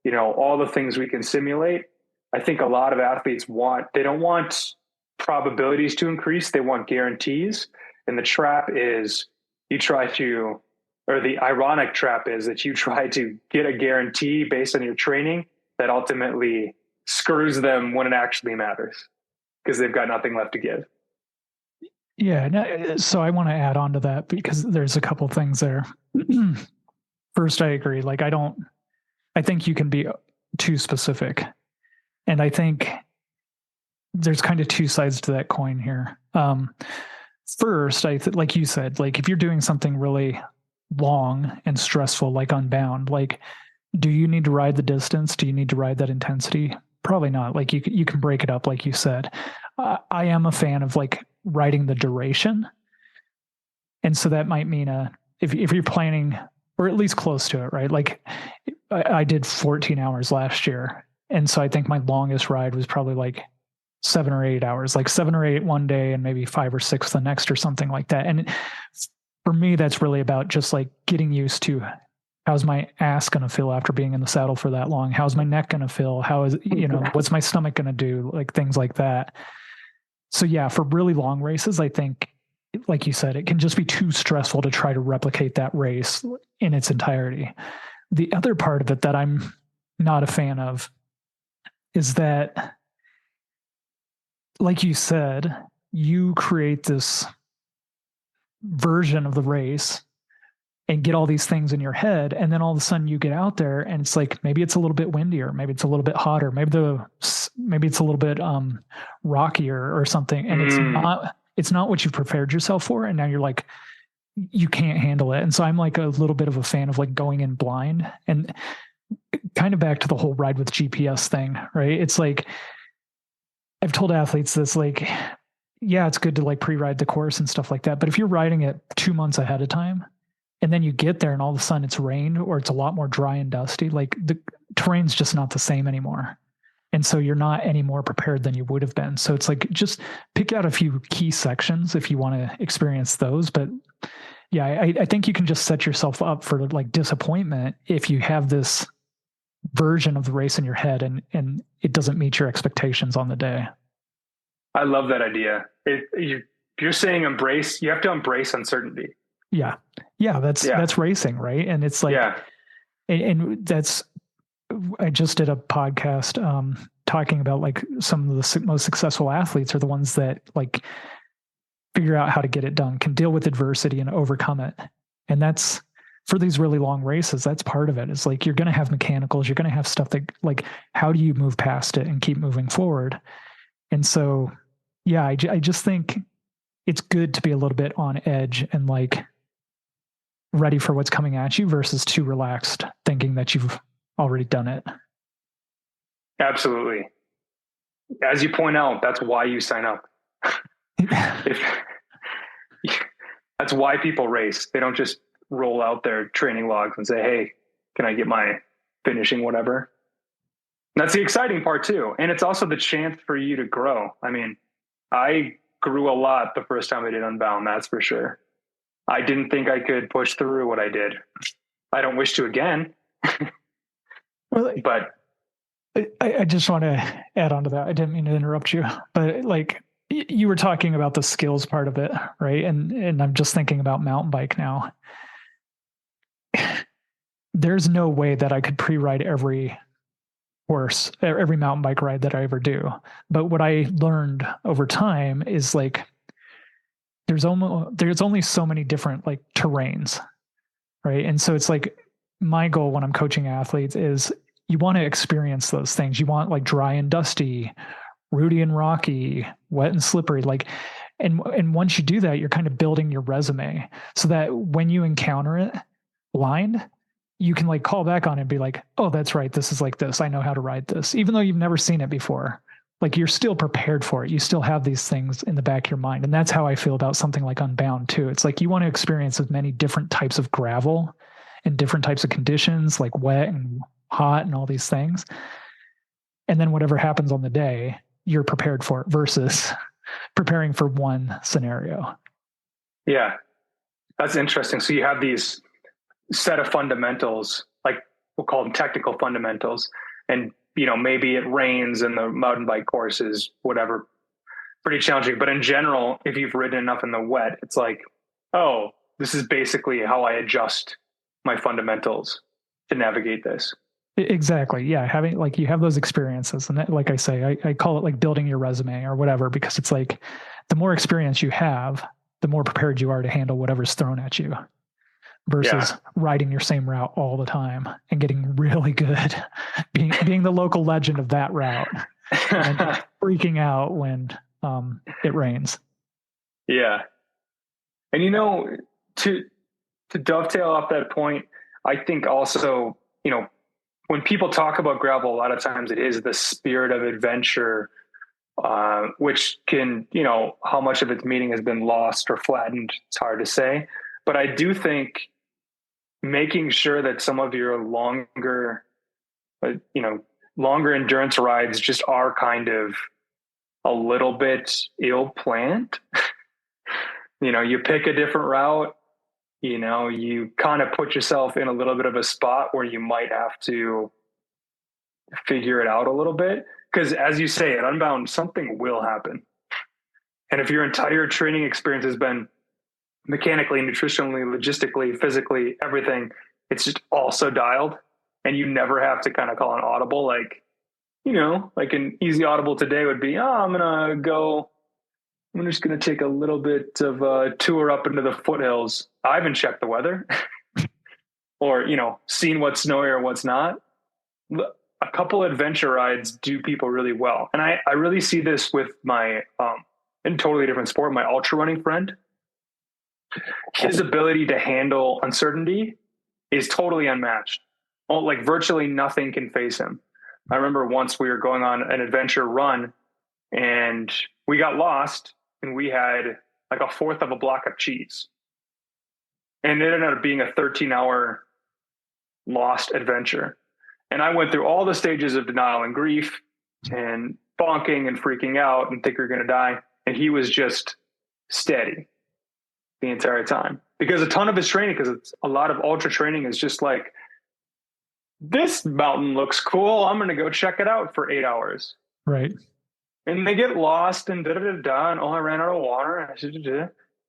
all the things we can simulate, I think a lot of athletes they don't want probabilities to increase, they want guarantees. And the trap is the ironic trap is that you try to get a guarantee based on your training that ultimately screws them when it actually matters because they've got nothing left to give. Yeah. So I want to add on to that because there's a couple things there. First, I agree. Like, I think you can be too specific. And I think there's kind of two sides to that coin here. First, like you said, like if you're doing something really long and stressful, like Unbound, like, do you need to ride the distance? Do you need to ride that intensity? Probably not. Like you can break it up, like you said. I am a fan of like riding the duration. And so that might mean if you're planning, or at least close to it, right? Like I did 14 hours last year. And so I think my longest ride was probably like 7 or 8 hours, like 7 or 8 one day and maybe 5 or 6 the next or something like that. And for me, that's really about just like getting used to how's my ass going to feel after being in the saddle for that long? How's my neck going to feel? How is, what's my stomach going to do? Like things like that. So yeah, for really long races, I think, like you said, it can just be too stressful to try to replicate that race in its entirety. The other part of it that I'm not a fan of is that, like you said, you create this version of the race and get all these things in your head. And then all of a sudden you get out there and it's like, maybe it's a little bit windier, maybe it's a little bit hotter, maybe it's a little bit rockier or something. And it's not what you've prepared yourself for. And now you're like, you can't handle it. And so I'm like a little bit of a fan of like going in blind, and kind of back to the whole ride with GPS thing, right? It's like, I've told athletes this, like, yeah, it's good to like pre-ride the course and stuff like that. But if you're riding it 2 months ahead of time, and then you get there and all of a sudden it's rained or it's a lot more dry and dusty, like the terrain's just not the same anymore. And so you're not any more prepared than you would have been. So it's like, just pick out a few key sections if you want to experience those. But yeah, I think you can just set yourself up for like disappointment if you have this version of the race in your head and it doesn't meet your expectations on the day. I love that idea. You're saying you have to embrace uncertainty. Yeah. That's racing, right? And it's like, and that's, I just did a podcast talking about like some of the most successful athletes are the ones that like figure out how to get it done, can deal with adversity and overcome it. And that's, for these really long races, that's part of it. It's like, you're going to have mechanicals, you're going to have stuff that like, how do you move past it and keep moving forward? And so, yeah, I just think it's good to be a little bit on edge and like ready for what's coming at you versus too relaxed, thinking that you've already done it. Absolutely. As you point out, that's why you sign up. That's why people race. They don't just roll out their training logs and say, hey, can I get my finishing whatever? And that's the exciting part too. And it's also the chance for you to grow. I mean, I grew a lot the first time I did Unbound, that's for sure. I didn't think I could push through what I did. I don't wish to again. Well, but I just want to add on to that. I didn't mean to interrupt you, but like you were talking about the skills part of it, right? And I'm just thinking about mountain bike now. There's no way that I could pre-ride every course, every mountain bike ride that I ever do. But what I learned over time is like, there's only so many different like terrains, right? And so it's like my goal when I'm coaching athletes is you want to experience those things. You want like dry and dusty, rooty and rocky, wet and slippery, like, and once you do that, you're kind of building your resume so that when you encounter it blind, you can like call back on it and be like, oh, that's right. This is like this. I know how to ride this, even though you've never seen it before. Like you're still prepared for it. You still have these things in the back of your mind. And that's how I feel about something like Unbound too. It's like you want to experience as many different types of gravel and different types of conditions, like wet and hot and all these things. And then whatever happens on the day, you're prepared for it versus preparing for one scenario. Yeah, that's interesting. So you have these set of fundamentals, like we'll call them technical fundamentals. And, maybe it rains and the mountain bike course is whatever, pretty challenging. But in general, if you've ridden enough in the wet, it's like, oh, this is basically how I adjust my fundamentals to navigate this. Exactly. Yeah. Having like, you have those experiences. And that, like I say, I call it like building your resume or whatever, because it's like the more experience you have, the more prepared you are to handle whatever's thrown at you versus riding your same route all the time and getting really good, being the local legend of that route and freaking out when it rains. Yeah. And, to dovetail off that point, I think also, when people talk about gravel, a lot of times it is the spirit of adventure, which can, how much of its meaning has been lost or flattened, it's hard to say. But I do think making sure that some of your longer endurance rides just are kind of a little bit ill-planned. You pick a different route, you kind of put yourself in a little bit of a spot where you might have to figure it out a little bit. Because as you say, at Unbound, something will happen. And if your entire training experience has been mechanically, nutritionally, logistically, physically, everything, it's just all so dialed, and you never have to kind of call an audible. Like, like an easy audible today would be, I'm just going to take a little bit of a tour up into the foothills. I haven't checked the weather or, seen what's snowy or what's not. A couple adventure rides do people really well. And I really see this with my, in totally different sport, my ultra running friend. His ability to handle uncertainty is totally unmatched. Like virtually nothing can phase him. I remember once we were going on an adventure run and we got lost and we had like a fourth of a block of cheese. And it ended up being a 13-hour lost adventure. And I went through all the stages of denial and grief and bonking and freaking out and think you're going to die. And he was just steady the entire time, because a ton of his training, because it's a lot of ultra training is just like, this mountain looks cool, I'm going to go check it out for 8 hours. Right. And they get lost and and I ran out of water.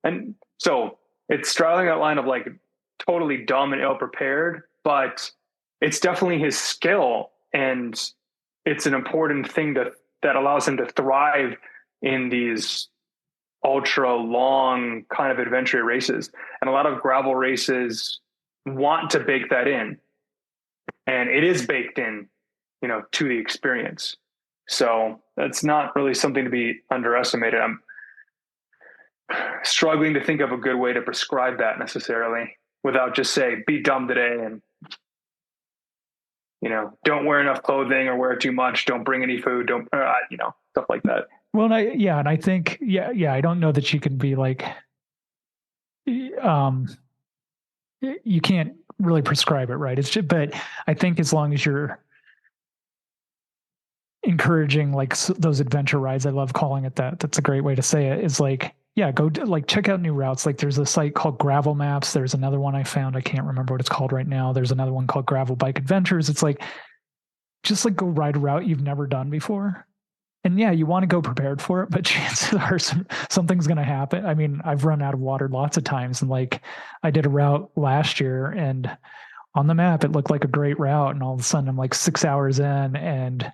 And so it's straddling that line of like totally dumb and ill prepared, but it's definitely his skill. And it's an important thing that allows him to thrive in these ultra long kind of adventure races. And a lot of gravel races want to bake that in, and it is baked in, to the experience. So that's not really something to be underestimated. I'm struggling to think of a good way to prescribe that necessarily without just say, be dumb today and, don't wear enough clothing or wear too much. Don't bring any food. Don't, stuff like that. Well, and I think, I don't know that you can be like, you can't really prescribe it, right? It's just, but I think as long as you're encouraging like those adventure rides, I love calling it that. That's a great way to say it. Is like, go like check out new routes. Like there's a site called Gravel Maps. There's another one I found. I can't remember what it's called right now. There's another one called Gravel Bike Adventures. It's like, just like go ride a route you've never done before. And you want to go prepared for it, but chances are something's going to happen. I mean, I've run out of water lots of times. And like I did a route last year and on the map, it looked like a great route. And all of a sudden I'm like 6 hours in and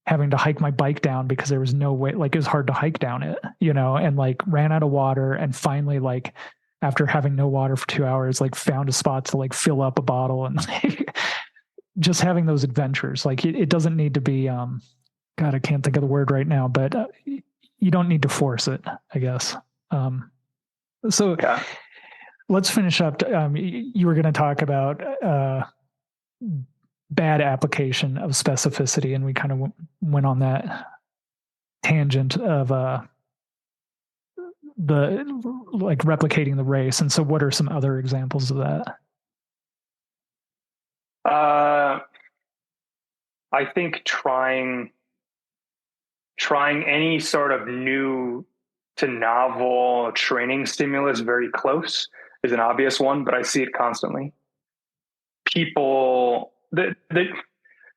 having to hike my bike down because there was no way, like it was hard to hike down it, and like ran out of water. And finally, like after having no water for 2 hours, like found a spot to like fill up a bottle and like, just having those adventures. Like it doesn't need to be, God, I can't think of the word right now, but you don't need to force it, I guess. So Yeah. let's finish up. You were going to talk about bad application of specificity, and we kind of went on that tangent of the like replicating the race. And so, what are some other examples of that? I think trying any sort of new to novel training stimulus very close is an obvious one, but I see it constantly. People that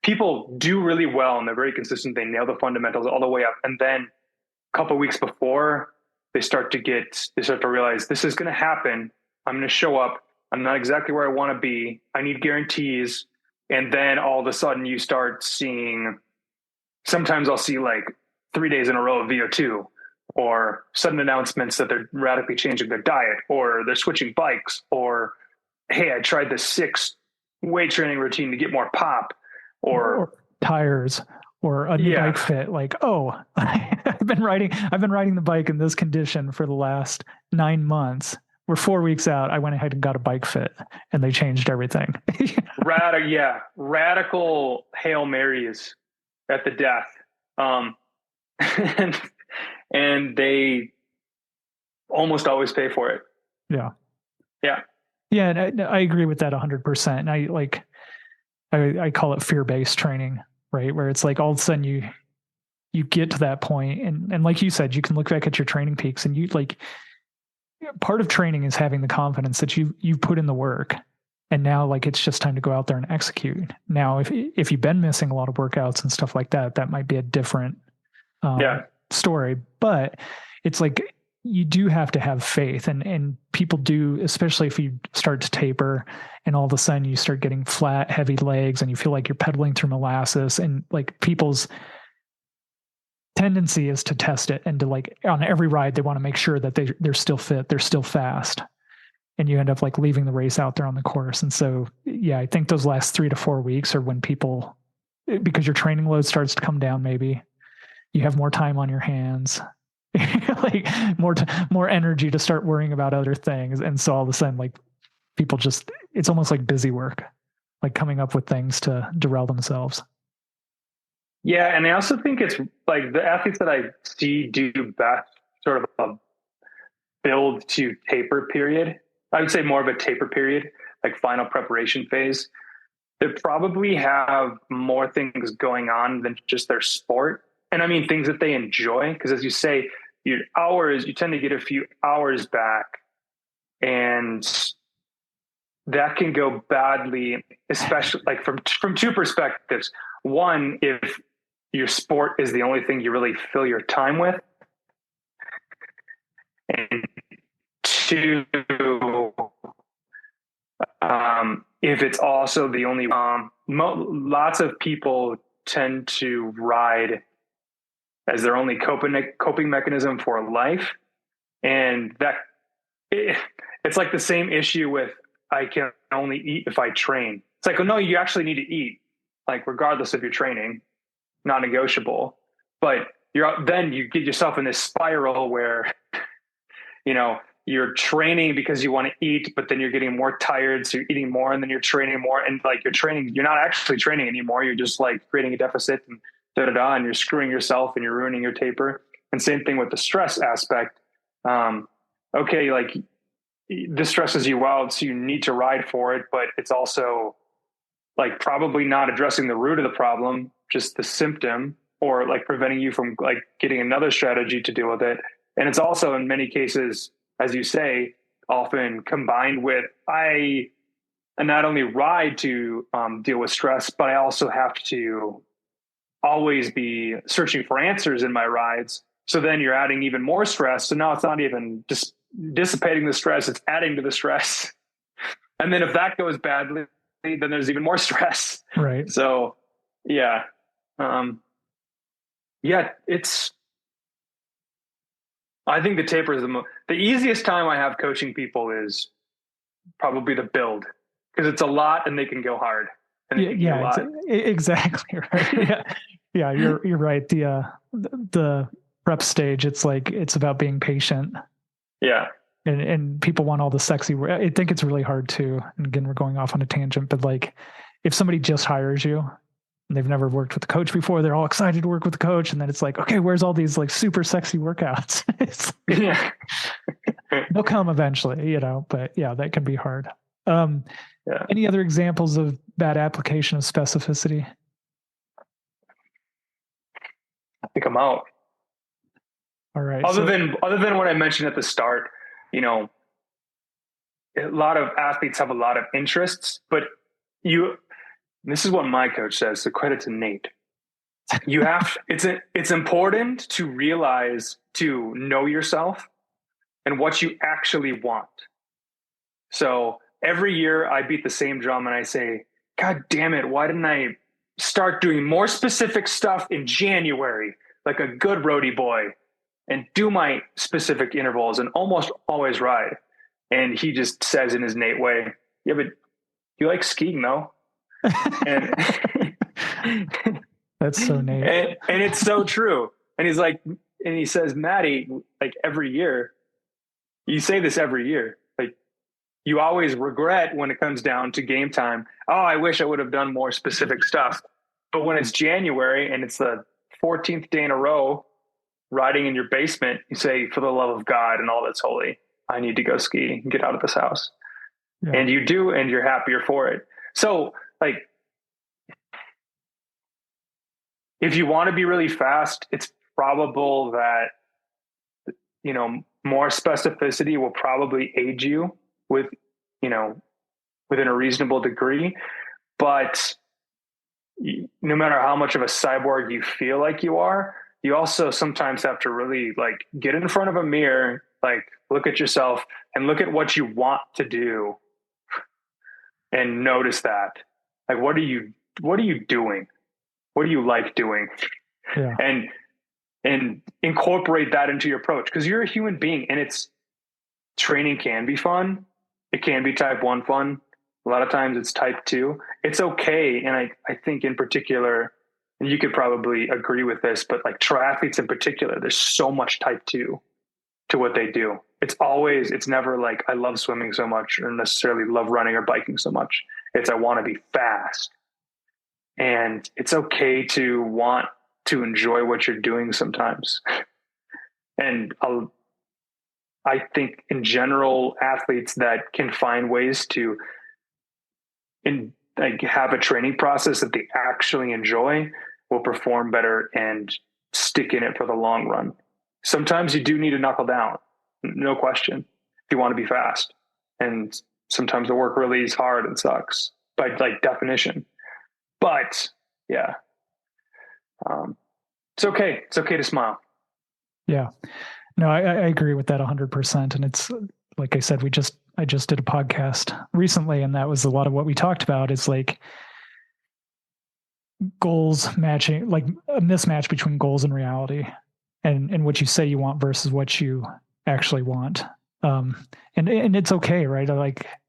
people do really well and they're very consistent. They nail the fundamentals all the way up, and then a couple of weeks before they start to realize this is going to happen. I'm going to show up. I'm not exactly where I want to be. I need guarantees. And then all of a sudden you start seeing, sometimes I'll see like 3 days in a row of VO2, or sudden announcements that they're radically changing their diet, or they're switching bikes, or, hey, I tried the 6 weight training routine to get more pop, or tires, or a new bike fit. Like, oh, I've been riding the bike in this condition for the last 9 months. We're 4 weeks out. I went ahead and got a bike fit, and they changed everything. Radical Hail Marys at the death. And they almost always pay for it. Yeah. Yeah. Yeah. And I agree with that 100%. And I call it fear-based training, right? Where it's like all of a sudden you get to that point, and like you said, you can look back at your training peaks, and you like, part of training is having the confidence that you've put in the work, and now like it's just time to go out there and execute. Now, if you've been missing a lot of workouts and stuff like that, that might be a different story. But it's like you do have to have faith, and people do, especially if you start to taper, and all of a sudden you start getting flat, heavy legs, and you feel like you're pedaling through molasses, and like people's tendency is to test it, and to like on every ride they want to make sure that they're still fit, they're still fast, and you end up like leaving the race out there on the course. And so yeah, I think those last 3 to 4 weeks are when people, because your training load starts to come down, maybe you have more time on your hands, like more energy to start worrying about other things. And so all of a sudden, like people just, it's almost like busy work, like coming up with things to derail themselves. Yeah. And I also think it's like the athletes that I see do best sort of a build to taper period. I would say more of a taper period, like final preparation phase. They probably have more things going on than just their sport. And I mean, things that they enjoy. Because as you say, you tend to get a few hours back, and that can go badly, especially like from 2 perspectives. One, if your sport is the only thing you really fill your time with. And 2, if it's also the only, lots of people tend to ride as their only coping mechanism for life. And it's like the same issue with, I can only eat if I train. It's like, oh no, you actually need to eat, like regardless of your training, not negotiable. But then you get yourself in this spiral where, you're training because you want to eat, but then you're getting more tired. So you're eating more, and then you're training more. And like you're not actually training anymore. You're just like creating a deficit and and you're screwing yourself and you're ruining your taper. And same thing with the stress aspect. Okay, like this stresses you out, so you need to ride for it, but it's also like probably not addressing the root of the problem, just the symptom, or like preventing you from like getting another strategy to deal with it. And it's also in many cases, as you say, often combined with I not only ride to deal with stress, but I also have to always be searching for answers in my rides. So then you're adding even more stress. So now it's not even just dissipating the stress, it's adding to the stress. And then if that goes badly, then there's even more stress. Right. So yeah. Yeah, I think the taper is the easiest time I have coaching people is probably the build, because it's a lot and they can go hard. And Yeah, exactly. Right. Yeah. You're right. The prep stage, it's like, it's about being patient. Yeah. And people want all the sexy work. I think it's really hard to, and again, we're going off on a tangent, but like if somebody just hires you and they've never worked with a coach before, they're all excited to work with a coach. And then it's like, okay, where's all these like super sexy workouts? Yeah. They'll come eventually, but yeah, that can be hard. Yeah. Any other examples of bad application of specificity? I think I'm out. All right. Other than what I mentioned at the start, a lot of athletes have a lot of interests, but this is what my coach says, so credit to Nate. It's important to know yourself and what you actually want. So every year I beat the same drum and I say, God damn it, why didn't I start doing more specific stuff in January, like a good roadie boy, and do my specific intervals and almost always ride? And he just says in his Nate way, yeah, but you like skiing though. And that's so Nate. And it's so true. And he's like, and he says, Matti, like every year, you say this every year, like you always regret when it comes down to game time. Oh, I wish I would have done more specific stuff. But when it's January and it's the 14th day in a row riding in your basement, you say, for the love of God and all that's holy, I need to go ski and get out of this house. Yeah. And you do, and you're happier for it. So like, if you want to be really fast, it's probable that, more specificity will probably aid you with, within a reasonable degree. But no matter how much of a cyborg you feel like you are, you also sometimes have to really like get in front of a mirror, like look at yourself and look at what you want to do and notice that. Like, what are you doing? What do you like doing? Yeah. And incorporate that into your approach, because you're a human being, and training can be fun. It can be type 1 fun. A lot of times it's type 2. It's okay. And I think in particular, and you could probably agree with this, but like triathletes in particular, there's so much type 2 to what they do. It's never like I love swimming so much or necessarily love running or biking so much. It's I want to be fast. And it's okay to want to enjoy what you're doing sometimes. And I think in general, athletes that can find ways to have a training process that they actually enjoy will perform better and stick in it for the long run. Sometimes you do need to knuckle down, no question, if you want to be fast. And sometimes the work really is hard and sucks by like definition. But yeah, it's okay. It's okay to smile. Yeah, no, I agree with that 100%. And it's like I said, I just did a podcast recently, and that was a lot of what we talked about. Is like goals matching, like a mismatch between goals and reality, and what you say you want versus what you actually want. And it's okay, right?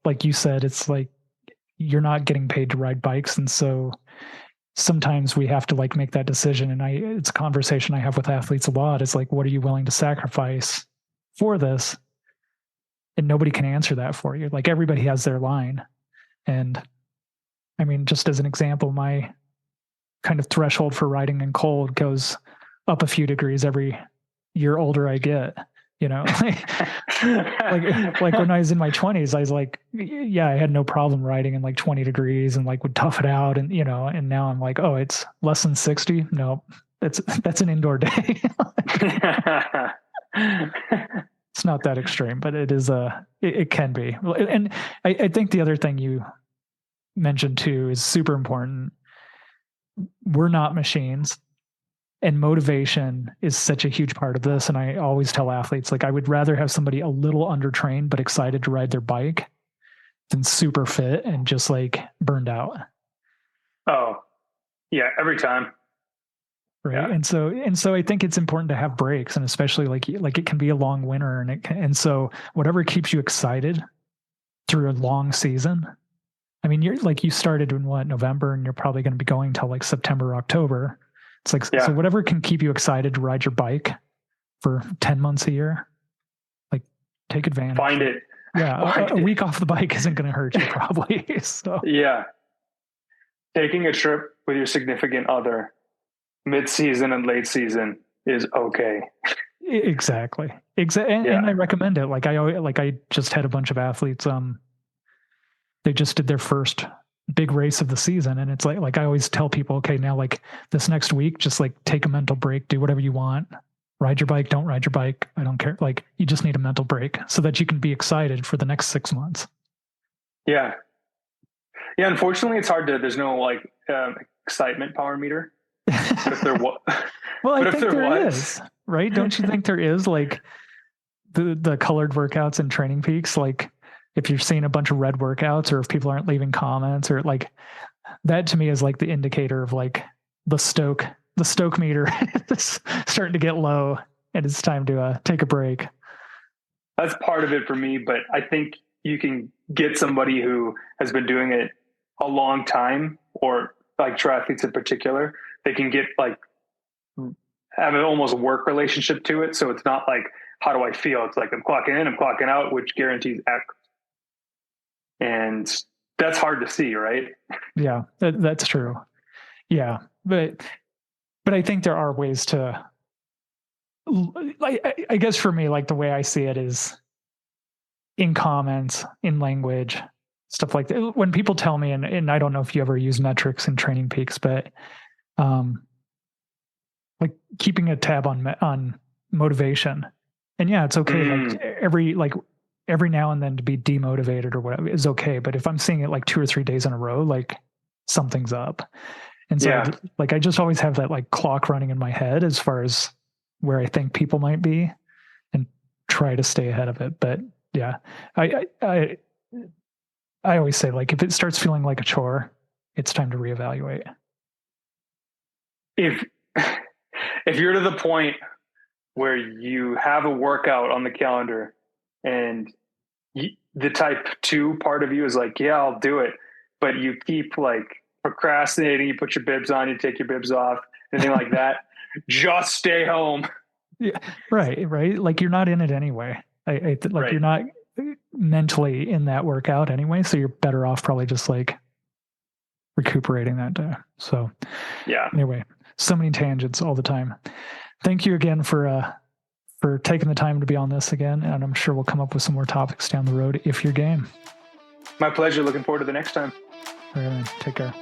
Like you said, it's like you're not getting paid to ride bikes, and so sometimes we have to like make that decision. And it's a conversation I have with athletes a lot. It's like, what are you willing to sacrifice for this? And nobody can answer that for you. Like everybody has their line. And I mean, just as an example, my kind of threshold for riding in cold goes up a few degrees every year older I get, like when I was in my 20s, I was like, yeah, I had no problem riding in like 20 degrees and like would tough it out. And, and now I'm like, oh, it's less than 60. No, that's an indoor day. It's not that extreme, but it is it can be. And I think the other thing you mentioned too is super important. We're not machines, and motivation is such a huge part of this. And I always tell athletes, like, I would rather have somebody a little undertrained, but excited to ride their bike than super fit and just like burned out. Oh, yeah, every time. Right. Yeah. And so I think it's important to have breaks, and especially like it can be a long winter, and so whatever keeps you excited through a long season. I mean, you started in November, and you're probably going to be going till like September, October. It's like, so whatever can keep you excited to ride your bike for 10 months a year, like take advantage. Find it. Yeah. A week off the bike isn't going to hurt you probably. So yeah. Taking a trip with your significant other mid-season and late season is okay. Exactly. And I recommend it. I just had a bunch of athletes, they just did their first big race of the season. And it's like I always tell people, okay, now like this next week, just like take a mental break, do whatever you want, ride your bike, don't ride your bike. I don't care. Like you just need a mental break so that you can be excited for the next 6 months. Yeah. Yeah. Unfortunately it's hard there's no like excitement power meter. But if there was, well, I think there is, right? Don't you think there is like the colored workouts and Training Peaks? Like, if you're seeing a bunch of red workouts, or if people aren't leaving comments, or like that to me is like the indicator of like the stoke meter is starting to get low and it's time to take a break. That's part of it for me, but I think you can get somebody who has been doing it a long time, or like triathletes in particular, they can get like have an almost work relationship to it. So it's not like, how do I feel? It's like I'm clocking in, I'm clocking out, which guarantees X. And that's hard to see, right? Yeah, that's true. Yeah. But I think there are ways to, like, I guess for me, like the way I see it is in comments, in language, stuff like that. When people tell me, and I don't know if you ever use metrics in Training Peaks, but like keeping a tab on motivation. And yeah, it's okay. Like every now and then to be demotivated or whatever is okay. But if I'm seeing it like 2 or 3 days in a row, like something's up. And so like, I just always have that like clock running in my head as far as where I think people might be and try to stay ahead of it. But yeah, I always say, like, if it starts feeling like a chore, it's time to reevaluate. If you're to the point where you have a workout on the calendar and the type 2 part of you is like, yeah, I'll do it, but you keep like procrastinating, you put your bibs on, you take your bibs off, anything like that, just stay home. Yeah, right. Like you're not in it anyway. You're not mentally in that workout anyway, so you're better off probably just like recuperating that day. So yeah. Anyway, so many tangents all the time. Thank you again for taking the time to be on this again, and I'm sure we'll come up with some more topics down the road if you're game. My pleasure. Looking forward to the next time. All right, man. Take care.